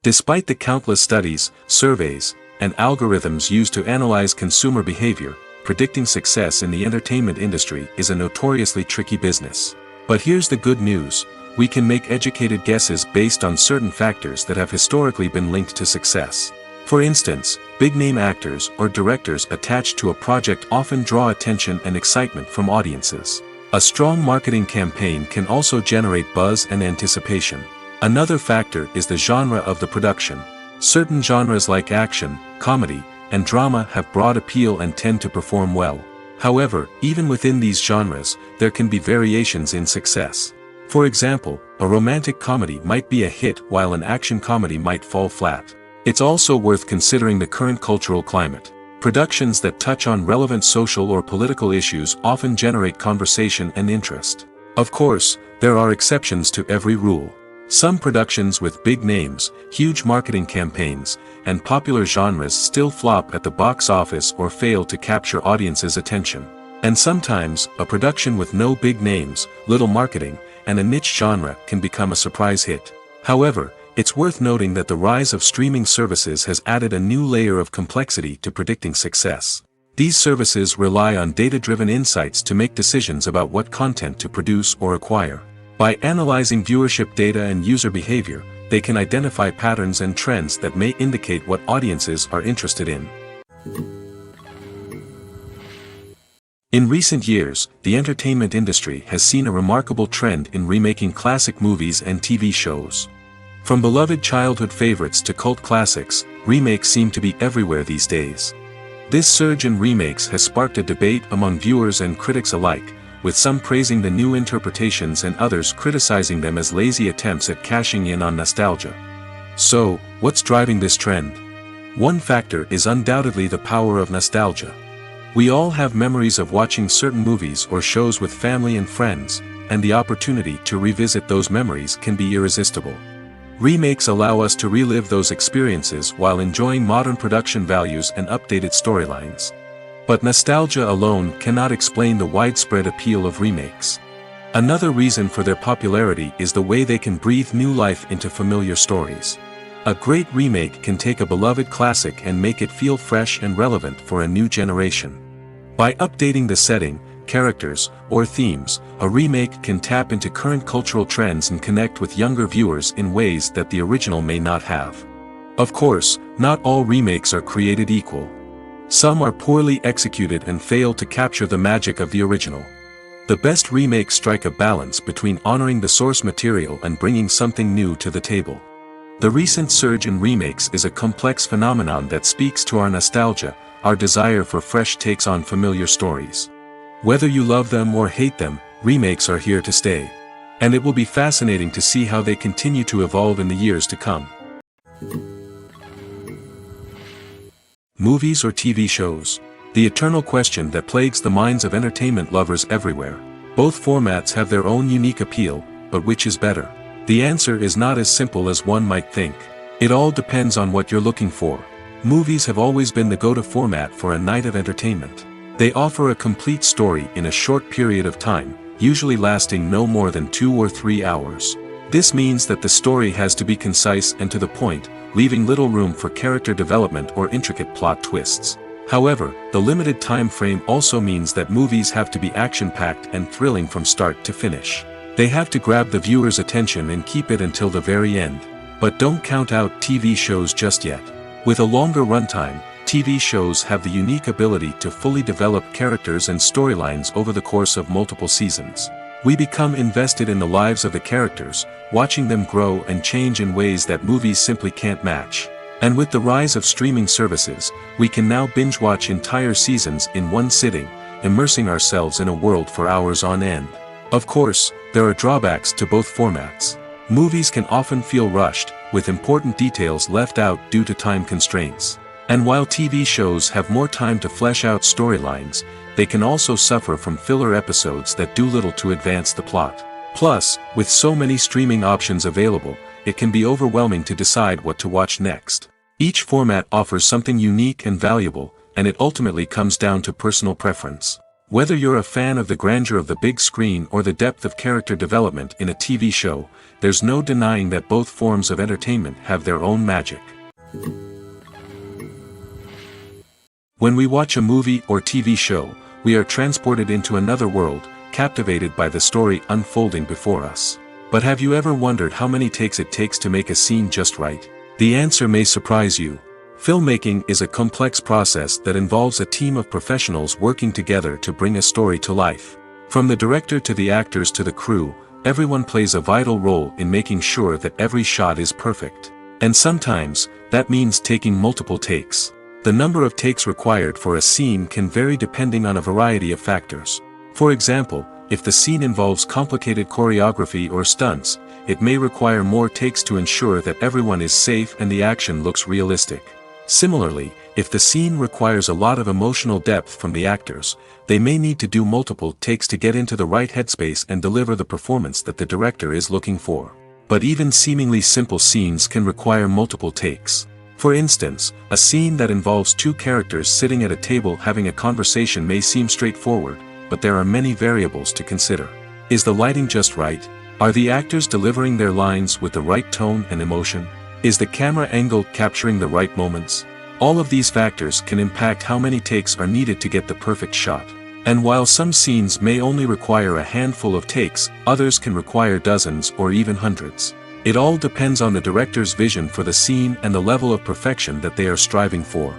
Despite the countless studies, surveys, and algorithms used to analyze consumer behavior, predicting success in the entertainment industry is a notoriously tricky business. But here's the good news: we can make educated guesses based on certain factors that have historically been linked to success. For instance, big-name actors or directors attached to a project often draw attention and excitement from audiences. A strong marketing campaign can also generate buzz and anticipation. Another factor is the genre of the production. Certain genres like action, comedy, and drama have broad appeal and tend to perform well. However, even within these genres, there can be variations in success. For example, a romantic comedy might be a hit while an action comedy might fall flat. It's also worth considering the current cultural climate. Productions that touch on relevant social or political issues often generate conversation and interest. Of course, there are exceptions to every rule. Some productions with big names, huge marketing campaigns, and popular genres still flop at the box office or fail to capture audiences' attention. And sometimes, a production with no big names, little marketing, and a niche genre can become a surprise hit. However, it's worth noting that the rise of streaming services has added a new layer of complexity to predicting success. These services rely on data-driven insights to make decisions about what content to produce or acquire. By analyzing viewership data and user behavior, they can identify patterns and trends that may indicate what audiences are interested in. In recent years, the entertainment industry has seen a remarkable trend in remaking classic movies and TV shows. From beloved childhood favorites to cult classics, remakes seem to be everywhere these days. This surge in remakes has sparked a debate among viewers and critics alike, with some praising the new interpretations and others criticizing them as lazy attempts at cashing in on nostalgia. So, what's driving this trend? One factor is undoubtedly the power of nostalgia. We all have memories of watching certain movies or shows with family and friends, and the opportunity to revisit those memories can be irresistible. Remakes allow us to relive those experiences while enjoying modern production values and updated storylines. But nostalgia alone cannot explain the widespread appeal of remakes. Another reason for their popularity is the way they can breathe new life into familiar stories. A great remake can take a beloved classic and make it feel fresh and relevant for a new generation. By updating the setting, characters, or themes, a remake can tap into current cultural trends and connect with younger viewers in ways that the original may not have. Of course, not all remakes are created equal. Some are poorly executed and fail to capture the magic of the original. The best remakes strike a balance between honoring the source material and bringing something new to the table. The recent surge in remakes is a complex phenomenon that speaks to our nostalgia, our desire for fresh takes on familiar stories. Whether you love them or hate them, remakes are here to stay. And it will be fascinating to see how they continue to evolve in the years to come. Movies or TV shows? The eternal question that plagues the minds of entertainment lovers everywhere. Both formats have their own unique appeal, but which is better? The answer is not as simple as one might think. It all depends on what you're looking for. Movies have always been the go-to format for a night of entertainment. They offer a complete story in a short period of time, usually lasting no more than 2 or 3 hours. This means that the story has to be concise and to the point, leaving little room for character development or intricate plot twists. However, the limited time frame also means that movies have to be action-packed and thrilling from start to finish. They have to grab the viewer's attention and keep it until the very end. But don't count out TV shows just yet. With a longer runtime, TV shows have the unique ability to fully develop characters and storylines over the course of multiple seasons. We become invested in the lives of the characters, watching them grow and change in ways that movies simply can't match. And with the rise of streaming services, we can now binge-watch entire seasons in one sitting, immersing ourselves in a world for hours on end. Of course, there are drawbacks to both formats. Movies can often feel rushed, with important details left out due to time constraints. And while TV shows have more time to flesh out storylines, they can also suffer from filler episodes that do little to advance the plot. Plus, with so many streaming options available, it can be overwhelming to decide what to watch next. Each format offers something unique and valuable, and it ultimately comes down to personal preference. Whether you're a fan of the grandeur of the big screen or the depth of character development in a TV show, there's no denying that both forms of entertainment have their own magic. When we watch a movie or TV show, we are transported into another world, captivated by the story unfolding before us. But have you ever wondered how many takes it takes to make a scene just right? The answer may surprise you. Filmmaking is a complex process that involves a team of professionals working together to bring a story to life. From the director to the actors to the crew, everyone plays a vital role in making sure that every shot is perfect. And sometimes, that means taking multiple takes. The number of takes required for a scene can vary depending on a variety of factors. For example, if the scene involves complicated choreography or stunts, it may require more takes to ensure that everyone is safe and the action looks realistic. Similarly, if the scene requires a lot of emotional depth from the actors, they may need to do multiple takes to get into the right headspace and deliver the performance that the director is looking for. But even seemingly simple scenes can require multiple takes. For instance, a scene that involves 2 characters sitting at a table having a conversation may seem straightforward, but there are many variables to consider. Is the lighting just right? Are the actors delivering their lines with the right tone and emotion? Is the camera angle capturing the right moments? All of these factors can impact how many takes are needed to get the perfect shot. And while some scenes may only require a handful of takes, others can require dozens or even hundreds. It all depends on the director's vision for the scene and the level of perfection that they are striving for.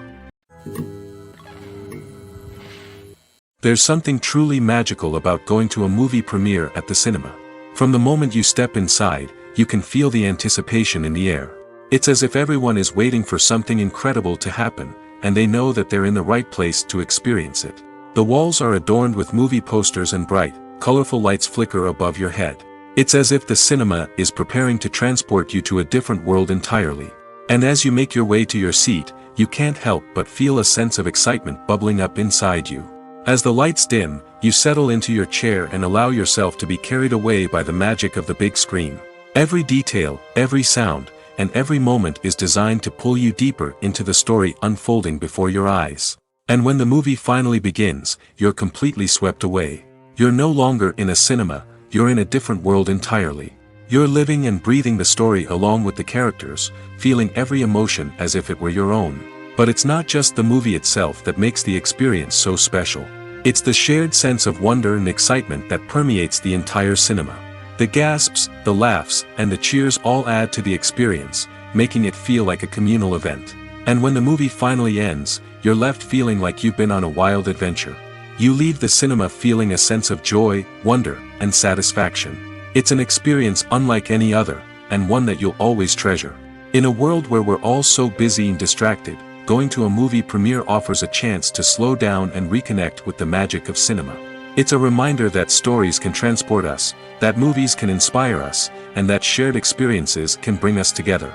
There's something truly magical about going to a movie premiere at the cinema. From the moment you step inside, you can feel the anticipation in the air. It's as if everyone is waiting for something incredible to happen, and they know that they're in the right place to experience it. The walls are adorned with movie posters and bright, colorful lights flicker above your head. It's as if the cinema is preparing to transport you to a different world entirely. And as you make your way to your seat, you can't help but feel a sense of excitement bubbling up inside you. As the lights dim, you settle into your chair and allow yourself to be carried away by the magic of the big screen. Every detail, every sound, and every moment is designed to pull you deeper into the story unfolding before your eyes. And when the movie finally begins, you're completely swept away. You're no longer in a cinema, you're in a different world entirely. You're living and breathing the story along with the characters, feeling every emotion as if it were your own. But it's not just the movie itself that makes the experience so special. It's the shared sense of wonder and excitement that permeates the entire cinema. The gasps, the laughs, and the cheers all add to the experience, making it feel like a communal event. And when the movie finally ends, you're left feeling like you've been on a wild adventure. You leave the cinema feeling a sense of joy, wonder, and satisfaction. It's an experience unlike any other, and one that you'll always treasure. In a world where we're all so busy and distracted, going to a movie premiere offers a chance to slow down and reconnect with the magic of cinema. It's a reminder that stories can transport us, that movies can inspire us, and that shared experiences can bring us together.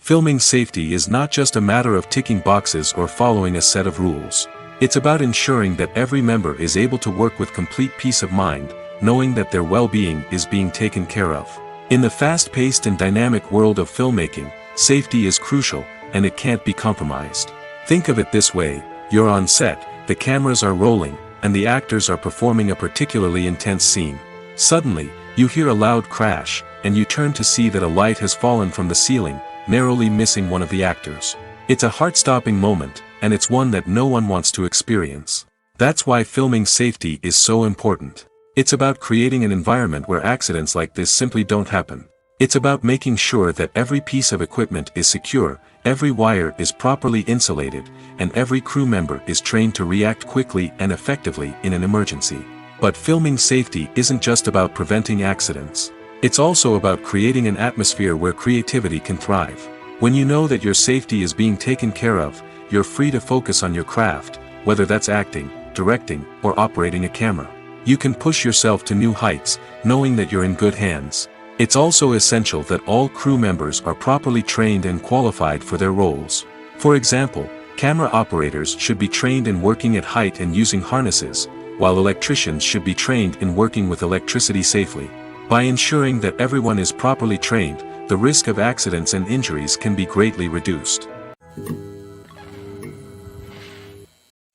Filming safety is not just a matter of ticking boxes or following a set of rules. It's about ensuring that every member is able to work with complete peace of mind, knowing that their well-being is being taken care of. In the fast-paced and dynamic world of filmmaking, safety is crucial, and it can't be compromised. Think of it this way: you're on set, the cameras are rolling, and the actors are performing a particularly intense scene. Suddenly, you hear a loud crash, and you turn to see that a light has fallen from the ceiling, narrowly missing one of the actors. It's a heart-stopping moment, and it's one that no one wants to experience. That's why filming safety is so important. It's about creating an environment where accidents like this simply don't happen. It's about making sure that every piece of equipment is secure, every wire is properly insulated, and every crew member is trained to react quickly and effectively in an emergency. But filming safety isn't just about preventing accidents. It's also about creating an atmosphere where creativity can thrive. When you know that your safety is being taken care of, you're free to focus on your craft, whether that's acting, directing, or operating a camera. You can push yourself to new heights, knowing that you're in good hands. It's also essential that all crew members are properly trained and qualified for their roles. For example, camera operators should be trained in working at height and using harnesses, while electricians should be trained in working with electricity safely. By ensuring that everyone is properly trained, the risk of accidents and injuries can be greatly reduced.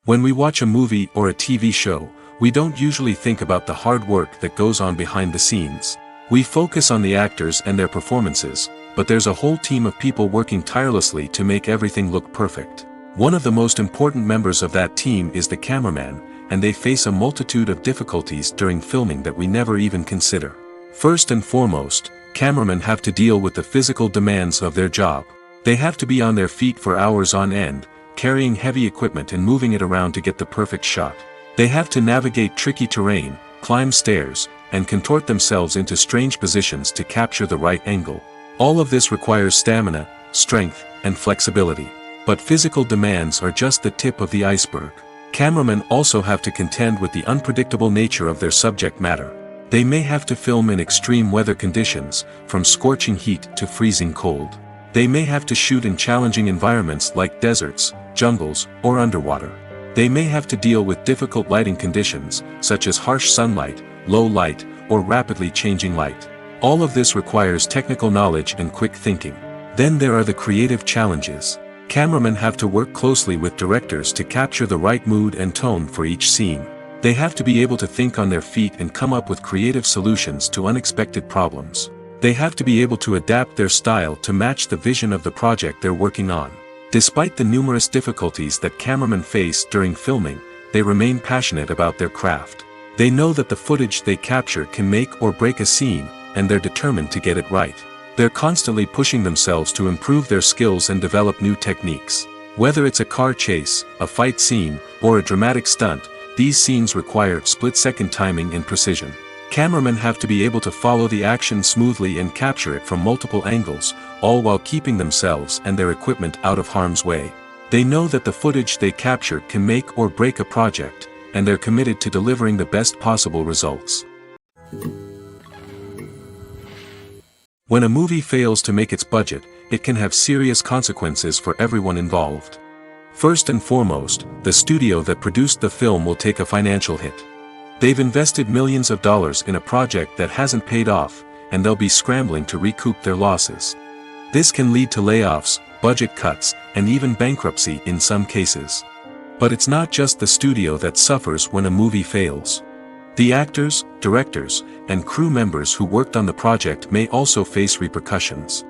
When we watch a movie or a TV show, we don't usually think about the hard work that goes on behind the scenes. We focus on the actors and their performances, but there's a whole team of people working tirelessly to make everything look perfect. One of the most important members of that team is the cameraman, and they face a multitude of difficulties during filming that we never even consider. First and foremost, cameramen have to deal with the physical demands of their job. They have to be on their feet for hours on end, carrying heavy equipment and moving it around to get the perfect shot. They have to navigate tricky terrain, climb stairs, and contort themselves into strange positions to capture the right angle. All of this requires stamina, strength, and flexibility. But physical demands are just the tip of the iceberg. Cameramen also have to contend with the unpredictable nature of their subject matter. They may have to film in extreme weather conditions, from scorching heat to freezing cold. They may have to shoot in challenging environments like deserts, jungles, or underwater. They may have to deal with difficult lighting conditions, such as harsh sunlight, low light, or rapidly changing light. All of this requires technical knowledge and quick thinking. Then there are the creative challenges. Cameramen have to work closely with directors to capture the right mood and tone for each scene. They have to be able to think on their feet and come up with creative solutions to unexpected problems. They have to be able to adapt their style to match the vision of the project they're working on. Despite the numerous difficulties that cameramen face during filming, they remain passionate about their craft. They know that the footage they capture can make or break a scene, and they're determined to get it right. They're constantly pushing themselves to improve their skills and develop new techniques. Whether it's a car chase, a fight scene, or a dramatic stunt, these scenes require split-second timing and precision. Cameramen have to be able to follow the action smoothly and capture it from multiple angles, all while keeping themselves and their equipment out of harm's way. They know that the footage they capture can make or break a project, and they're committed to delivering the best possible results. When a movie fails to make its budget, it can have serious consequences for everyone involved. First and foremost, the studio that produced the film will take a financial hit. They've invested millions of dollars in a project that hasn't paid off, and they'll be scrambling to recoup their losses. This can lead to layoffs, budget cuts, and even bankruptcy in some cases. But it's not just the studio that suffers when a movie fails. The actors, directors, and crew members who worked on the project may also face repercussions.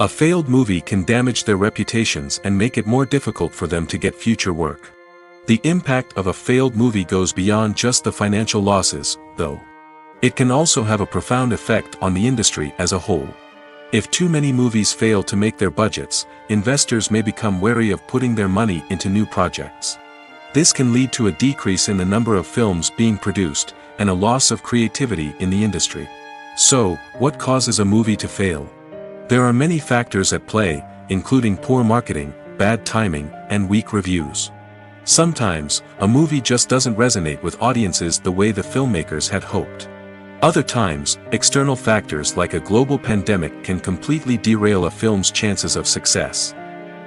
A failed movie can damage their reputations and make it more difficult for them to get future work. The impact of a failed movie goes beyond just the financial losses, though. It can also have a profound effect on the industry as a whole. If too many movies fail to make their budgets, investors may become wary of putting their money into new projects. This can lead to a decrease in the number of films being produced, and a loss of creativity in the industry. So, what causes a movie to fail? There are many factors at play, including poor marketing, bad timing, and weak reviews. Sometimes, a movie just doesn't resonate with audiences the way the filmmakers had hoped. Other times, external factors like a global pandemic can completely derail a film's chances of success.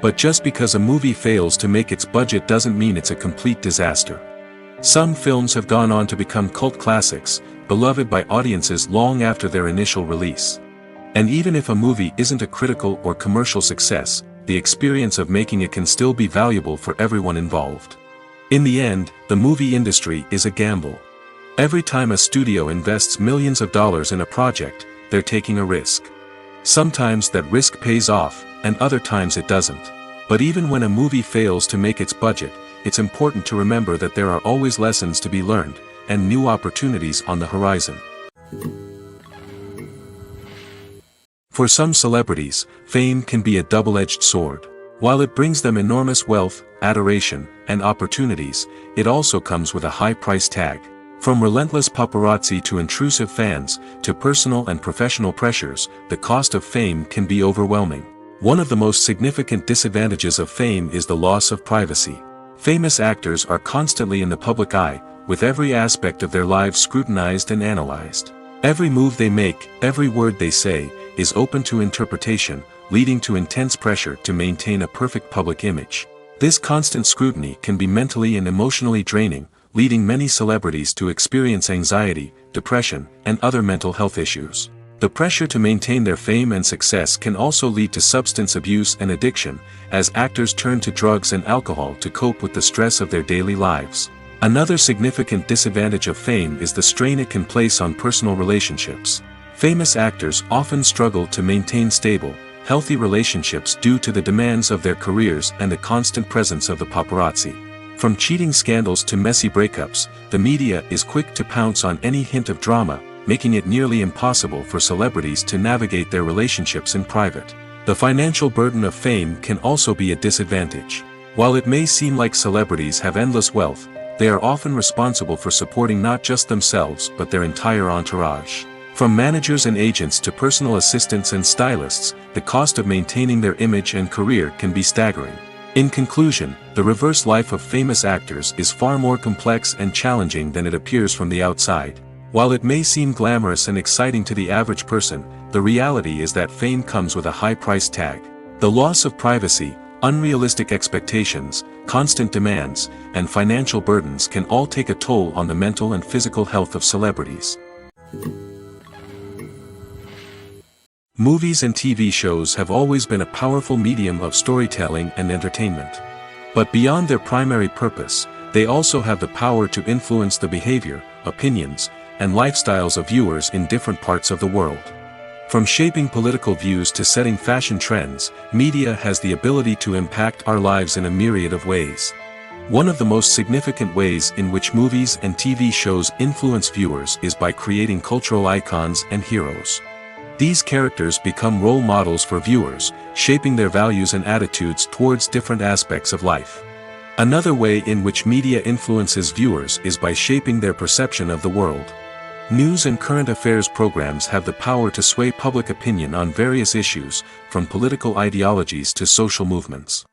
But just because a movie fails to make its budget doesn't mean it's a complete disaster. Some films have gone on to become cult classics, beloved by audiences long after their initial release. And even if a movie isn't a critical or commercial success, the experience of making it can still be valuable for everyone involved. In the end, the movie industry is a gamble. Every time a studio invests millions of dollars in a project, they're taking a risk. Sometimes that risk pays off, and other times it doesn't. But even when a movie fails to make its budget, it's important to remember that there are always lessons to be learned, and new opportunities on the horizon. For some celebrities, fame can be a double-edged sword. While it brings them enormous wealth, adoration, and opportunities, it also comes with a high price tag. From relentless paparazzi to intrusive fans, to personal and professional pressures, the cost of fame can be overwhelming. One of the most significant disadvantages of fame is the loss of privacy. Famous actors are constantly in the public eye, with every aspect of their lives scrutinized and analyzed. Every move they make, every word they say, is open to interpretation, leading to intense pressure to maintain a perfect public image. This constant scrutiny can be mentally and emotionally draining, leading many celebrities to experience anxiety, depression, and other mental health issues. The pressure to maintain their fame and success can also lead to substance abuse and addiction, as actors turn to drugs and alcohol to cope with the stress of their daily lives. Another significant disadvantage of fame is the strain it can place on personal relationships. Famous actors often struggle to maintain stable, healthy relationships due to the demands of their careers and the constant presence of the paparazzi. From cheating scandals to messy breakups, the media is quick to pounce on any hint of drama, making it nearly impossible for celebrities to navigate their relationships in private. The financial burden of fame can also be a disadvantage. While it may seem like celebrities have endless wealth, they are often responsible for supporting not just themselves but their entire entourage. From managers and agents to personal assistants and stylists, the cost of maintaining their image and career can be staggering. In conclusion, the reverse life of famous actors is far more complex and challenging than it appears from the outside. While it may seem glamorous and exciting to the average person, the reality is that fame comes with a high price tag. The loss of privacy, unrealistic expectations, constant demands, and financial burdens can all take a toll on the mental and physical health of celebrities. Movies and TV shows have always been a powerful medium of storytelling and entertainment. But beyond their primary purpose, they also have the power to influence the behavior, opinions, and lifestyles of viewers in different parts of the world. From shaping political views to setting fashion trends, media has the ability to impact our lives in a myriad of ways. One of the most significant ways in which movies and TV shows influence viewers is by creating cultural icons and heroes. These characters become role models for viewers, shaping their values and attitudes towards different aspects of life. Another way in which media influences viewers is by shaping their perception of the world. News and current affairs programs have the power to sway public opinion on various issues, from political ideologies to social movements.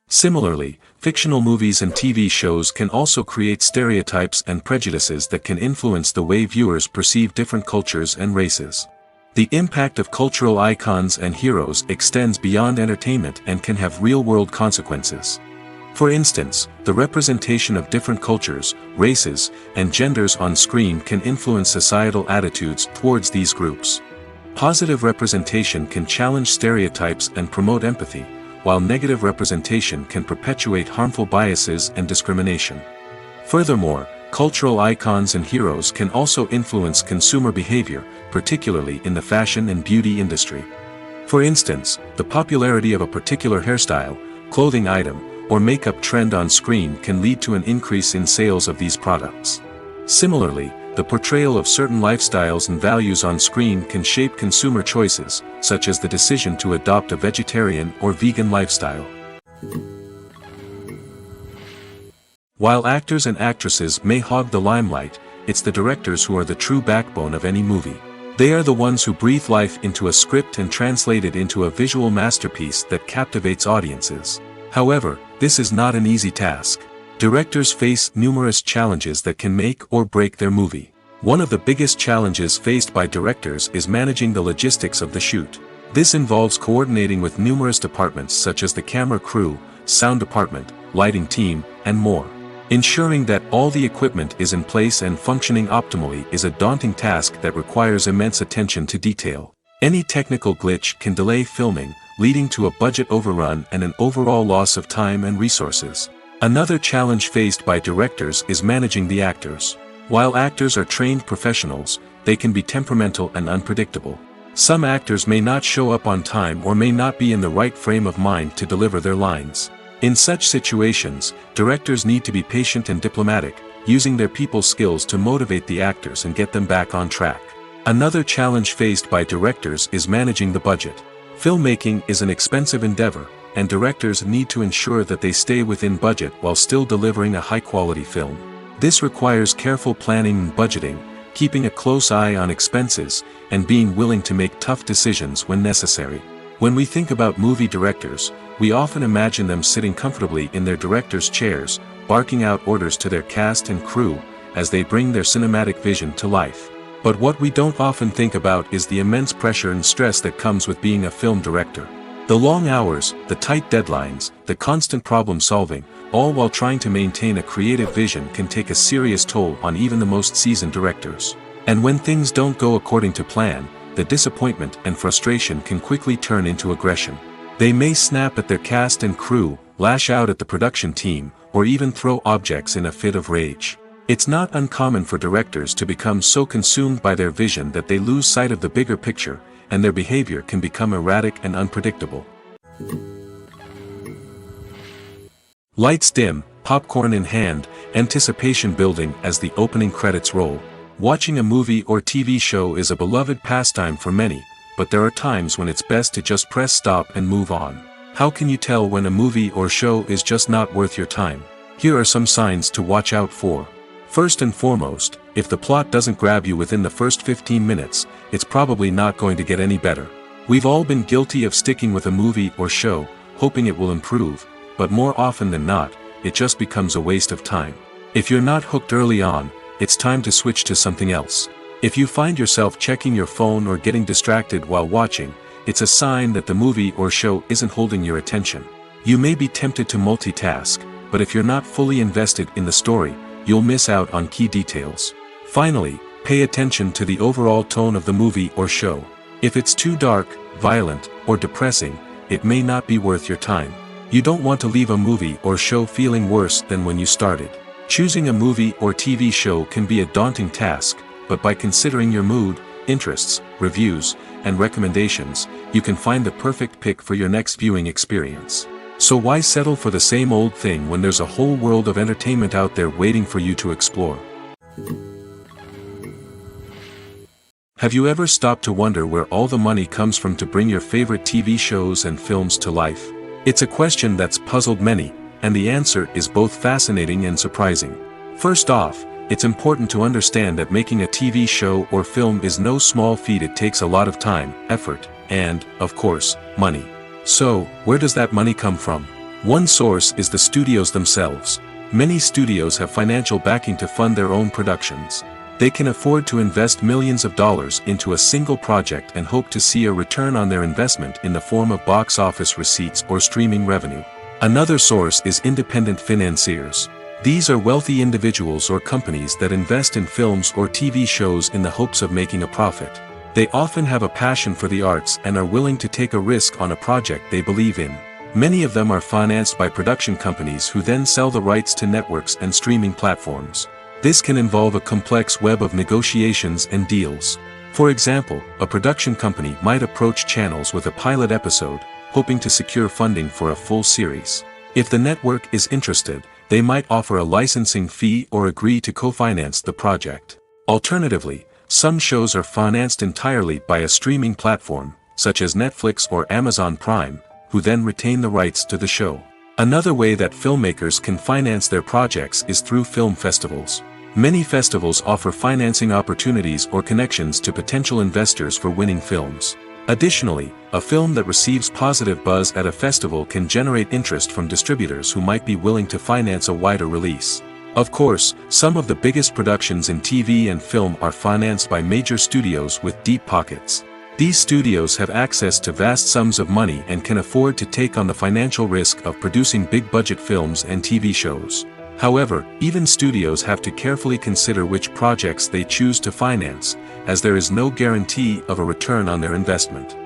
Similarly, fictional movies and TV shows can also create stereotypes and prejudices that can influence the way viewers perceive different cultures and races. The impact of cultural icons and heroes extends beyond entertainment and can have real-world consequences. For instance, the representation of different cultures, races, and genders on screen can influence societal attitudes towards these groups. Positive representation can challenge stereotypes and promote empathy, while negative representation can perpetuate harmful biases and discrimination. Furthermore, cultural icons and heroes can also influence consumer behavior, particularly in the fashion and beauty industry. For instance, the popularity of a particular hairstyle, clothing item, or makeup trend on screen can lead to an increase in sales of these products. Similarly, the portrayal of certain lifestyles and values on screen can shape consumer choices, such as the decision to adopt a vegetarian or vegan lifestyle. While actors and actresses may hog the limelight, it's the directors who are the true backbone of any movie. They are the ones who breathe life into a script and translate it into a visual masterpiece that captivates audiences. However, this is not an easy task. Directors face numerous challenges that can make or break their movie. One of the biggest challenges faced by directors is managing the logistics of the shoot. This involves coordinating with numerous departments such as the camera crew, sound department, lighting team, and more. Ensuring that all the equipment is in place and functioning optimally is a daunting task that requires immense attention to detail. Any technical glitch can delay filming, leading to a budget overrun and an overall loss of time and resources. Another challenge faced by directors is managing the actors. While actors are trained professionals, they can be temperamental and unpredictable. Some actors may not show up on time or may not be in the right frame of mind to deliver their lines. In such situations, directors need to be patient and diplomatic, using their people skills to motivate the actors and get them back on track. Another challenge faced by directors is managing the budget. Filmmaking is an expensive endeavor, and directors need to ensure that they stay within budget while still delivering a high-quality film. This requires careful planning and budgeting, keeping a close eye on expenses, and being willing to make tough decisions when necessary. When we think about movie directors, we often imagine them sitting comfortably in their director's chairs, barking out orders to their cast and crew, as they bring their cinematic vision to life. But what we don't often think about is the immense pressure and stress that comes with being a film director. The long hours, the tight deadlines, the constant problem solving, all while trying to maintain a creative vision can take a serious toll on even the most seasoned directors. And when things don't go according to plan, the disappointment and frustration can quickly turn into aggression. They may snap at their cast and crew, lash out at the production team, or even throw objects in a fit of rage. It's not uncommon for directors to become so consumed by their vision that they lose sight of the bigger picture, and their behavior can become erratic and unpredictable. Lights dim, popcorn in hand, anticipation building as the opening credits roll. Watching a movie or TV show is a beloved pastime for many, but there are times when it's best to just press stop and move on. How can you tell when a movie or show is just not worth your time? Here are some signs to watch out for. First and foremost, if the plot doesn't grab you within the first 15 minutes, it's probably not going to get any better. We've all been guilty of sticking with a movie or show, hoping it will improve, but more often than not, it just becomes a waste of time. If you're not hooked early on, it's time to switch to something else. If you find yourself checking your phone or getting distracted while watching, it's a sign that the movie or show isn't holding your attention. You may be tempted to multitask, but if you're not fully invested in the story, you'll miss out on key details. Finally, pay attention to the overall tone of the movie or show. If it's too dark, violent, or depressing, it may not be worth your time. You don't want to leave a movie or show feeling worse than when you started. Choosing a movie or TV show can be a daunting task, but by considering your mood, interests, reviews, and recommendations, you can find the perfect pick for your next viewing experience. So why settle for the same old thing when there's a whole world of entertainment out there waiting for you to explore? Have you ever stopped to wonder where all the money comes from to bring your favorite TV shows and films to life? It's a question that's puzzled many, and the answer is both fascinating and surprising. First off, it's important to understand that making a TV show or film is no small feat. It takes a lot of time, effort, and, of course, money. So, where does that money come from? One source is the studios themselves. Many studios have financial backing to fund their own productions. They can afford to invest millions of dollars into a single project and hope to see a return on their investment in the form of box office receipts or streaming revenue. Another source is independent financiers. These are wealthy individuals or companies that invest in films or TV shows in the hopes of making a profit. They often have a passion for the arts and are willing to take a risk on a project they believe in. Many of them are financed by production companies who then sell the rights to networks and streaming platforms. This can involve a complex web of negotiations and deals. For example, a production company might approach channels with a pilot episode, hoping to secure funding for a full series. If the network is interested, they might offer a licensing fee or agree to co-finance the project. Alternatively, some shows are financed entirely by a streaming platform, such as Netflix or Amazon Prime, who then retain the rights to the show. Another way that filmmakers can finance their projects is through film festivals. Many festivals offer financing opportunities or connections to potential investors for winning films. Additionally, a film that receives positive buzz at a festival can generate interest from distributors who might be willing to finance a wider release. Of course, some of the biggest productions in TV and film are financed by major studios with deep pockets. These studios have access to vast sums of money and can afford to take on the financial risk of producing big-budget films and TV shows. However, even studios have to carefully consider which projects they choose to finance, as there is no guarantee of a return on their investment.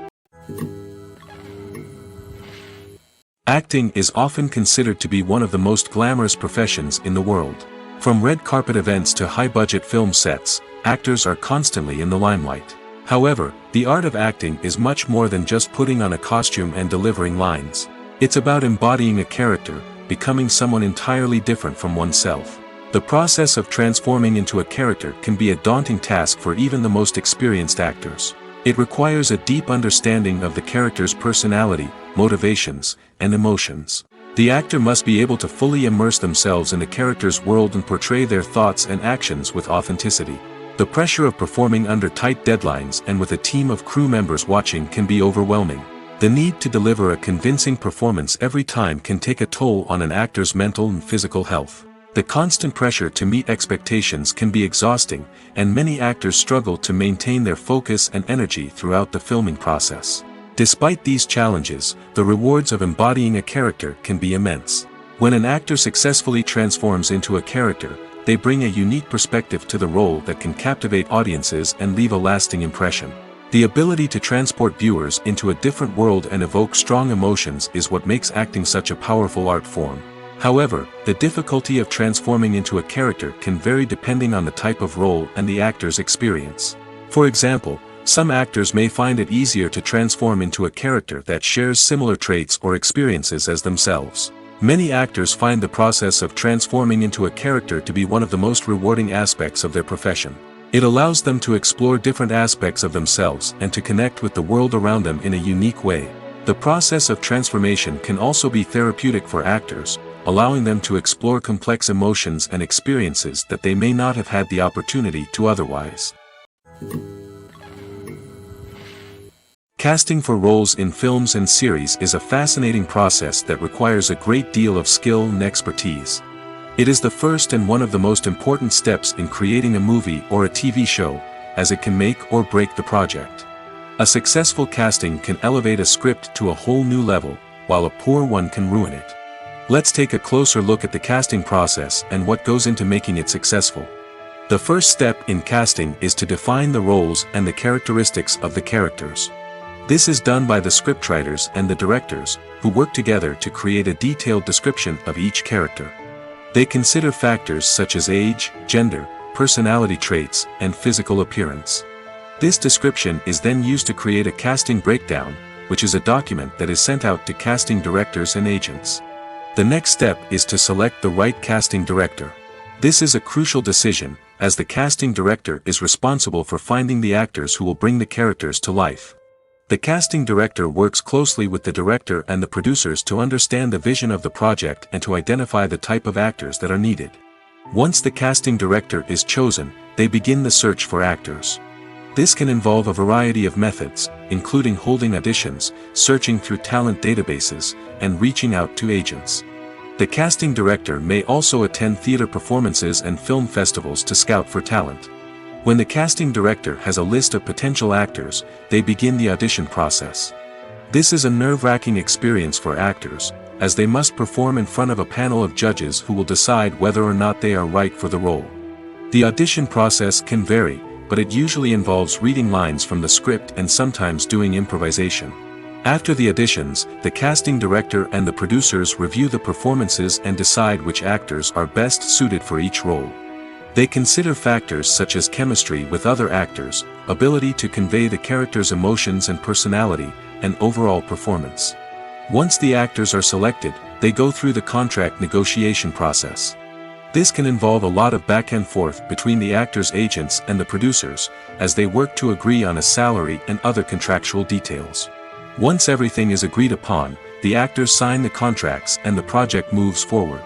Acting is often considered to be one of the most glamorous professions in the world. From red carpet events to high-budget film sets, actors are constantly in the limelight. However, the art of acting is much more than just putting on a costume and delivering lines. It's about embodying a character, becoming someone entirely different from oneself. The process of transforming into a character can be a daunting task for even the most experienced actors. It requires a deep understanding of the character's personality, motivations, and emotions. The actor must be able to fully immerse themselves in the character's world and portray their thoughts and actions with authenticity. The pressure of performing under tight deadlines and with a team of crew members watching can be overwhelming. The need to deliver a convincing performance every time can take a toll on an actor's mental and physical health. The constant pressure to meet expectations can be exhausting, and many actors struggle to maintain their focus and energy throughout the filming process. Despite these challenges, the rewards of embodying a character can be immense. When an actor successfully transforms into a character, they bring a unique perspective to the role that can captivate audiences and leave a lasting impression. The ability to transport viewers into a different world and evoke strong emotions is what makes acting such a powerful art form. However, the difficulty of transforming into a character can vary depending on the type of role and the actor's experience. For example, some actors may find it easier to transform into a character that shares similar traits or experiences as themselves. Many actors find the process of transforming into a character to be one of the most rewarding aspects of their profession. It allows them to explore different aspects of themselves and to connect with the world around them in a unique way. The process of transformation can also be therapeutic for actors, allowing them to explore complex emotions and experiences that they may not have had the opportunity to otherwise. Casting for roles in films and series is a fascinating process that requires a great deal of skill and expertise. It is the first and one of the most important steps in creating a movie or a TV show, as it can make or break the project. A successful casting can elevate a script to a whole new level, while a poor one can ruin it. Let's take a closer look at the casting process and what goes into making it successful. The first step in casting is to define the roles and the characteristics of the characters. This is done by the scriptwriters and the directors, who work together to create a detailed description of each character. They consider factors such as age, gender, personality traits, and physical appearance. This description is then used to create a casting breakdown, which is a document that is sent out to casting directors and agents. The next step is to select the right casting director. This is a crucial decision, as the casting director is responsible for finding the actors who will bring the characters to life. The casting director works closely with the director and the producers to understand the vision of the project and to identify the type of actors that are needed. Once the casting director is chosen, they begin the search for actors. This can involve a variety of methods, including holding auditions, searching through talent databases, and reaching out to agents. The casting director may also attend theater performances and film festivals to scout for talent. When the casting director has a list of potential actors, they begin the audition process. This is a nerve-wracking experience for actors, as they must perform in front of a panel of judges who will decide whether or not they are right for the role. The audition process can vary, but it usually involves reading lines from the script and sometimes doing improvisation. After the auditions, the casting director and the producers review the performances and decide which actors are best suited for each role. They consider factors such as chemistry with other actors, ability to convey the character's emotions and personality, and overall performance. Once the actors are selected, they go through the contract negotiation process. This can involve a lot of back and forth between the actors' agents and the producers, as they work to agree on a salary and other contractual details. Once everything is agreed upon, the actors sign the contracts and the project moves forward.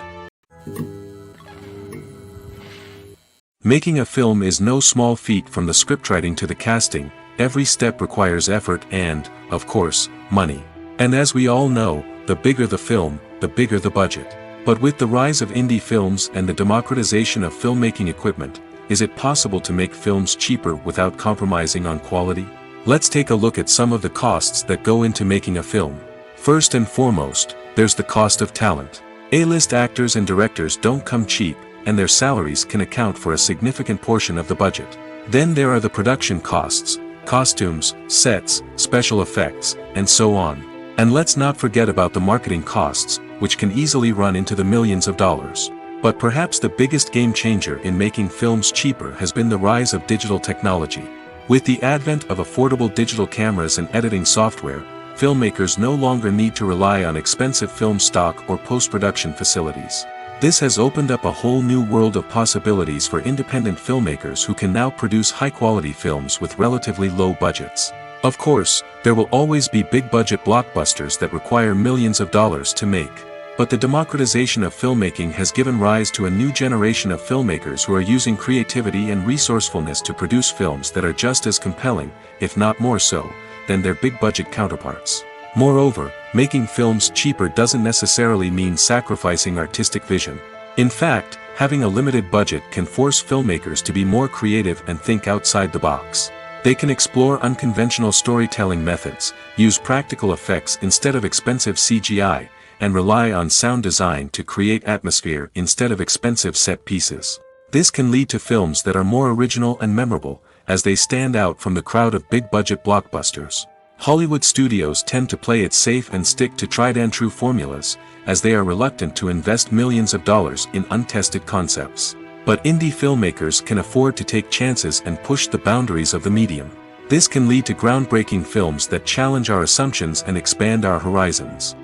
Making a film is no small feat. From the scriptwriting to the casting, every step requires effort and, of course, money. And as we all know, the bigger the film, the bigger the budget. But with the rise of indie films and the democratization of filmmaking equipment, is it possible to make films cheaper without compromising on quality? Let's take a look at some of the costs that go into making a film. First and foremost, there's the cost of talent. A-list actors and directors don't come cheap, and their salaries can account for a significant portion of the budget. Then there are the production costs, costumes, sets, special effects, and so on. And let's not forget about the marketing costs, which can easily run into the millions of dollars. But perhaps the biggest game changer in making films cheaper has been the rise of digital technology. With the advent of affordable digital cameras and editing software, filmmakers no longer need to rely on expensive film stock or post-production facilities. This has opened up a whole new world of possibilities for independent filmmakers who can now produce high-quality films with relatively low budgets. Of course, there will always be big-budget blockbusters that require millions of dollars to make. But the democratization of filmmaking has given rise to a new generation of filmmakers who are using creativity and resourcefulness to produce films that are just as compelling, if not more so, than their big-budget counterparts. Moreover, making films cheaper doesn't necessarily mean sacrificing artistic vision. In fact, having a limited budget can force filmmakers to be more creative and think outside the box. They can explore unconventional storytelling methods, use practical effects instead of expensive CGI, and rely on sound design to create atmosphere instead of expensive set pieces. This can lead to films that are more original and memorable, as they stand out from the crowd of big-budget blockbusters. Hollywood studios tend to play it safe and stick to tried-and-true formulas, as they are reluctant to invest millions of dollars in untested concepts. But indie filmmakers can afford to take chances and push the boundaries of the medium. This can lead to groundbreaking films that challenge our assumptions and expand our horizons.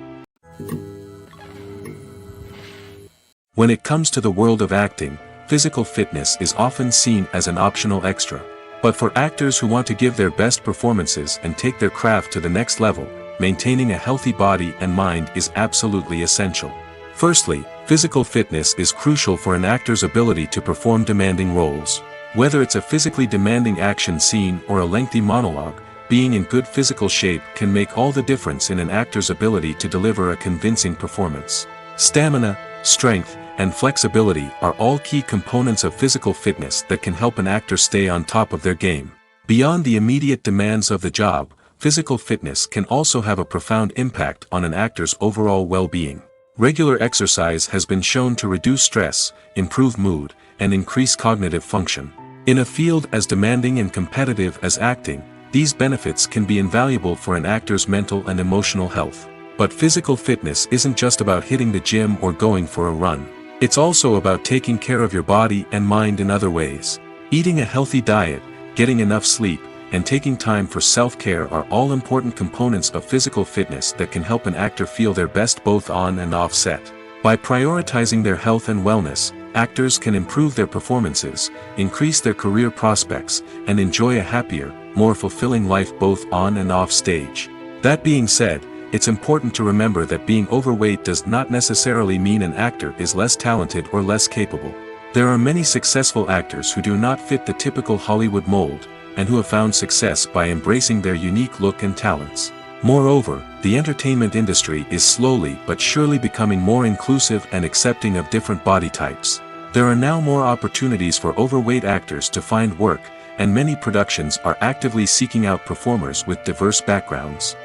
When it comes to the world of acting, physical fitness is often seen as an optional extra. But for actors who want to give their best performances and take their craft to the next level, maintaining a healthy body and mind is absolutely essential. Firstly, physical fitness is crucial for an actor's ability to perform demanding roles. Whether it's a physically demanding action scene or a lengthy monologue, being in good physical shape can make all the difference in an actor's ability to deliver a convincing performance. Stamina, strength, and flexibility are all key components of physical fitness that can help an actor stay on top of their game. Beyond the immediate demands of the job, physical fitness can also have a profound impact on an actor's overall well-being. Regular exercise has been shown to reduce stress, improve mood, and increase cognitive function. In a field as demanding and competitive as acting, these benefits can be invaluable for an actor's mental and emotional health. But physical fitness isn't just about hitting the gym or going for a run. It's also about taking care of your body and mind in other ways. Eating a healthy diet, getting enough sleep, and taking time for self-care are all important components of physical fitness that can help an actor feel their best both on and off set. By prioritizing their health and wellness, actors can improve their performances, increase their career prospects, and enjoy a happier, more fulfilling life both on and off stage. That being said, it's important to remember that being overweight does not necessarily mean an actor is less talented or less capable. There are many successful actors who do not fit the typical Hollywood mold, and who have found success by embracing their unique look and talents. Moreover, the entertainment industry is slowly but surely becoming more inclusive and accepting of different body types. There are now more opportunities for overweight actors to find work, and many productions are actively seeking out performers with diverse backgrounds.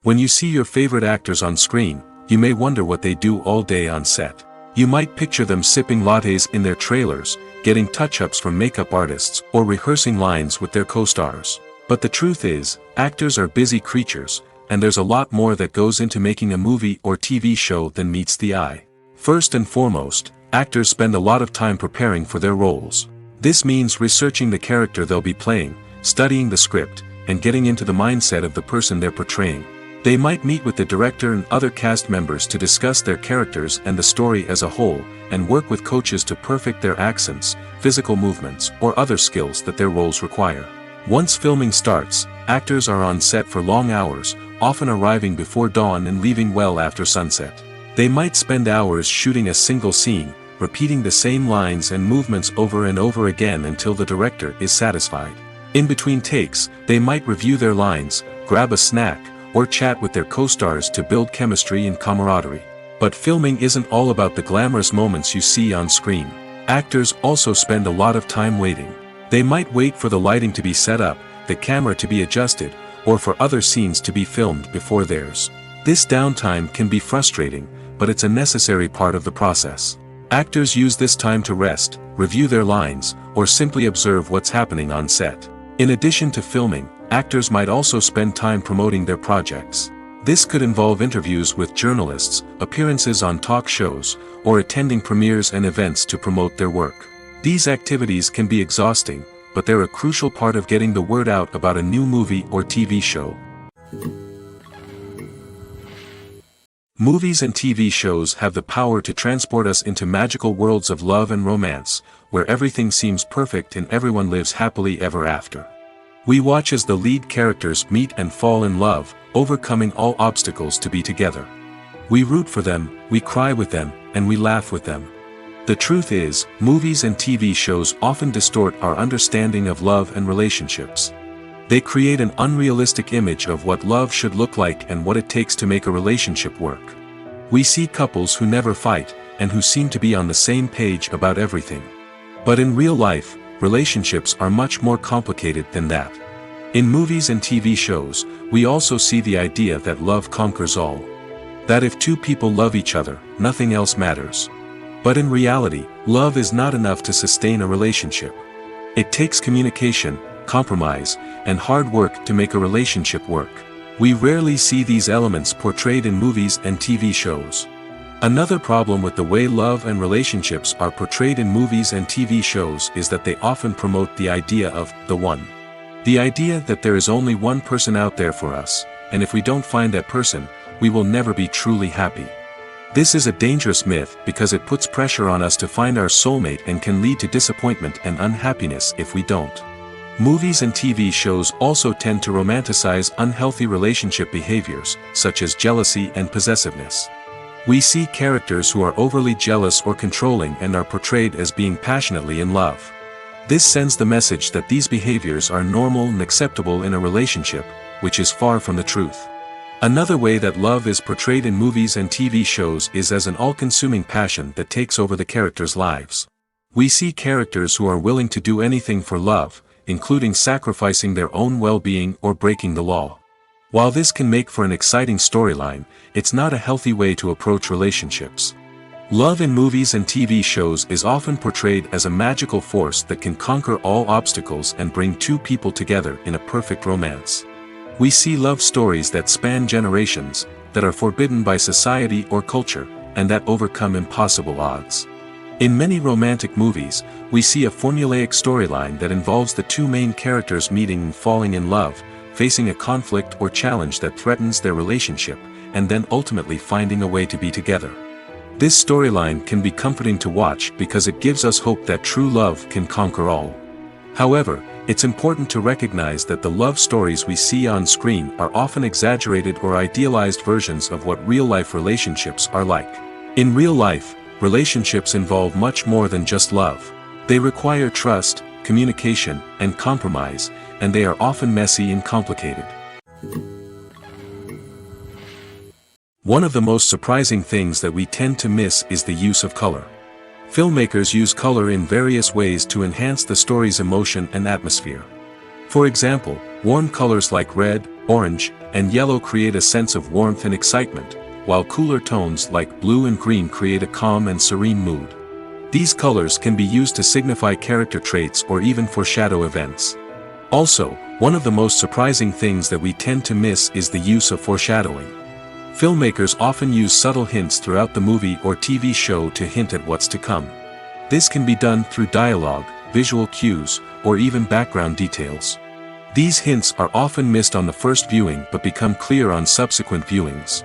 When you see your favorite actors on screen, you may wonder what they do all day on set. You might picture them sipping lattes in their trailers, getting touch-ups from makeup artists, or rehearsing lines with their co-stars. But the truth is, actors are busy creatures, and there's a lot more that goes into making a movie or TV show than meets the eye. First and foremost, actors spend a lot of time preparing for their roles. This means researching the character they'll be playing, studying the script, and getting into the mindset of the person they're portraying. They might meet with the director and other cast members to discuss their characters and the story as a whole, and work with coaches to perfect their accents, physical movements, or other skills that their roles require. Once filming starts, actors are on set for long hours, often arriving before dawn and leaving well after sunset. They might spend hours shooting a single scene, repeating the same lines and movements over and over again until the director is satisfied. In between takes, they might review their lines, grab a snack, or chat with their co-stars to build chemistry and camaraderie. But filming isn't all about the glamorous moments you see on screen. Actors also spend a lot of time waiting. They might wait for the lighting to be set up, the camera to be adjusted, or for other scenes to be filmed before theirs. This downtime can be frustrating, but it's a necessary part of the process. Actors use this time to rest, review their lines, or simply observe what's happening on set. In addition to filming, actors might also spend time promoting their projects. This could involve interviews with journalists, appearances on talk shows, or attending premieres and events to promote their work. These activities can be exhausting, but they're a crucial part of getting the word out about a new movie or TV show. Movies and TV shows have the power to transport us into magical worlds of love and romance, where everything seems perfect and everyone lives happily ever after. We watch as the lead characters meet and fall in love, overcoming all obstacles to be together. We root for them, we cry with them, and we laugh with them. The truth is, movies and TV shows often distort our understanding of love and relationships. They create an unrealistic image of what love should look like and what it takes to make a relationship work. We see couples who never fight, and who seem to be on the same page about everything. But in real life, relationships are much more complicated than that. In movies and TV shows, we also see the idea that love conquers all. That if two people love each other, nothing else matters. But in reality, love is not enough to sustain a relationship. It takes communication, compromise, and hard work to make a relationship work. We rarely see these elements portrayed in movies and TV shows. Another problem with the way love and relationships are portrayed in movies and TV shows is that they often promote the idea of the one. The idea that there is only one person out there for us, and if we don't find that person, we will never be truly happy. This is a dangerous myth because it puts pressure on us to find our soulmate and can lead to disappointment and unhappiness if we don't. Movies and TV shows also tend to romanticize unhealthy relationship behaviors, such as jealousy and possessiveness. We see characters who are overly jealous or controlling and are portrayed as being passionately in love. This sends the message that these behaviors are normal and acceptable in a relationship, which is far from the truth. Another way that love is portrayed in movies and TV shows is as an all-consuming passion that takes over the characters' lives. We see characters who are willing to do anything for love, including sacrificing their own well-being or breaking the law. While this can make for an exciting storyline, it's not a healthy way to approach relationships. Love in movies and TV shows is often portrayed as a magical force that can conquer all obstacles and bring two people together in a perfect romance. We see love stories that span generations, that are forbidden by society or culture, and that overcome impossible odds. In many romantic movies, we see a formulaic storyline that involves the two main characters meeting and falling in love, facing a conflict or challenge that threatens their relationship, and then ultimately finding a way to be together. This storyline can be comforting to watch because it gives us hope that true love can conquer all. However, it's important to recognize that the love stories we see on screen are often exaggerated or idealized versions of what real-life relationships are like. In real life, relationships involve much more than just love. They require trust, communication, and compromise, and they are often messy and complicated. One of the most surprising things that we tend to miss is the use of color. Filmmakers use color in various ways to enhance the story's emotion and atmosphere. For example, warm colors like red, orange, and yellow create a sense of warmth and excitement, while cooler tones like blue and green create a calm and serene mood. These colors can be used to signify character traits or even foreshadow events. Also, one of the most surprising things that we tend to miss is the use of foreshadowing. Filmmakers often use subtle hints throughout the movie or TV show to hint at what's to come. This can be done through dialogue, visual cues, or even background details. These hints are often missed on the first viewing but become clear on subsequent viewings.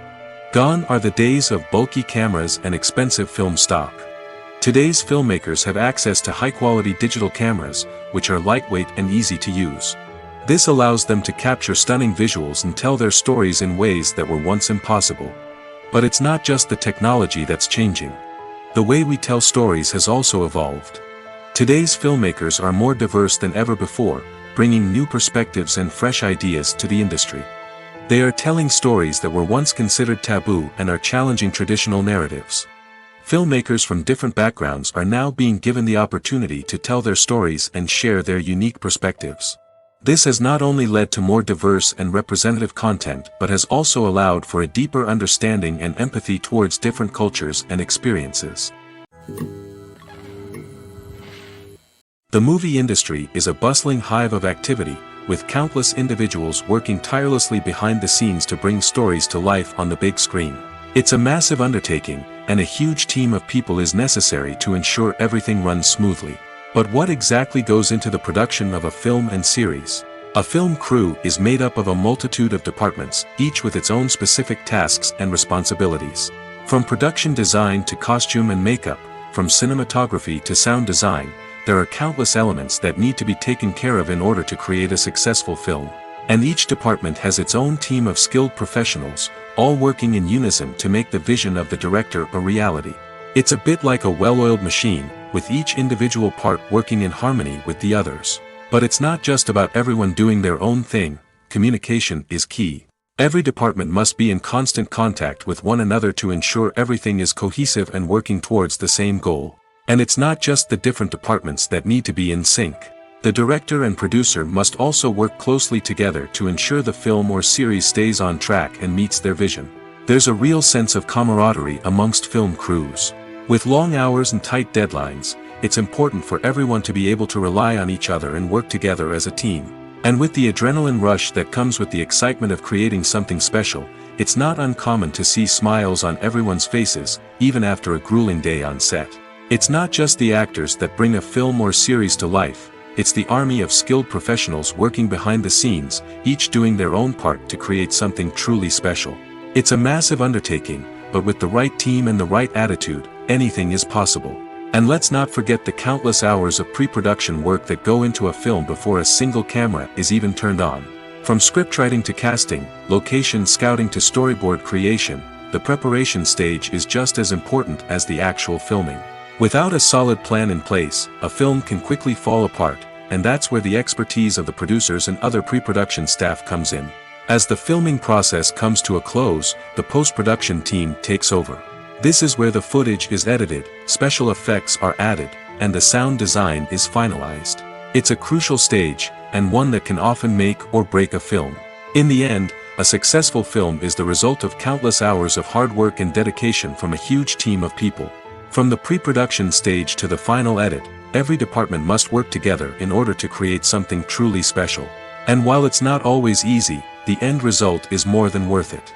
Gone are the days of bulky cameras and expensive film stock. Today's filmmakers have access to high-quality digital cameras, which are lightweight and easy to use. This allows them to capture stunning visuals and tell their stories in ways that were once impossible. But it's not just the technology that's changing. The way we tell stories has also evolved. Today's filmmakers are more diverse than ever before, bringing new perspectives and fresh ideas to the industry. They are telling stories that were once considered taboo and are challenging traditional narratives. Filmmakers from different backgrounds are now being given the opportunity to tell their stories and share their unique perspectives. This has not only led to more diverse and representative content but has also allowed for a deeper understanding and empathy towards different cultures and experiences. The movie industry is a bustling hive of activity, with countless individuals working tirelessly behind the scenes to bring stories to life on the big screen. It's a massive undertaking, and a huge team of people is necessary to ensure everything runs smoothly. But what exactly goes into the production of a film and series? A film crew is made up of a multitude of departments, each with its own specific tasks and responsibilities. From production design to costume and makeup, from cinematography to sound design, there are countless elements that need to be taken care of in order to create a successful film. And each department has its own team of skilled professionals, all working in unison to make the vision of the director a reality. It's a bit like a well-oiled machine, with each individual part working in harmony with the others. But it's not just about everyone doing their own thing. Communication is key. Every department must be in constant contact with one another to ensure everything is cohesive and working towards the same goal. And it's not just the different departments that need to be in sync. The director and producer must also work closely together to ensure the film or series stays on track and meets their vision. There's a real sense of camaraderie amongst film crews. With long hours and tight deadlines, it's important for everyone to be able to rely on each other and work together as a team. And with the adrenaline rush that comes with the excitement of creating something special, it's not uncommon to see smiles on everyone's faces, even after a grueling day on set. It's not just the actors that bring a film or series to life. It's the army of skilled professionals working behind the scenes, each doing their own part to create something truly special. It's a massive undertaking, but with the right team and the right attitude, anything is possible. And let's not forget the countless hours of pre-production work that go into a film before a single camera is even turned on. From scriptwriting to casting, location scouting to storyboard creation, the preparation stage is just as important as the actual filming. Without a solid plan in place, a film can quickly fall apart, and that's where the expertise of the producers and other pre-production staff comes in. As the filming process comes to a close, the post-production team takes over. This is where the footage is edited, special effects are added, and the sound design is finalized. It's a crucial stage, and one that can often make or break a film. In the end, a successful film is the result of countless hours of hard work and dedication from a huge team of people. From the pre-production stage to the final edit, every department must work together in order to create something truly special. And while it's not always easy, the end result is more than worth it.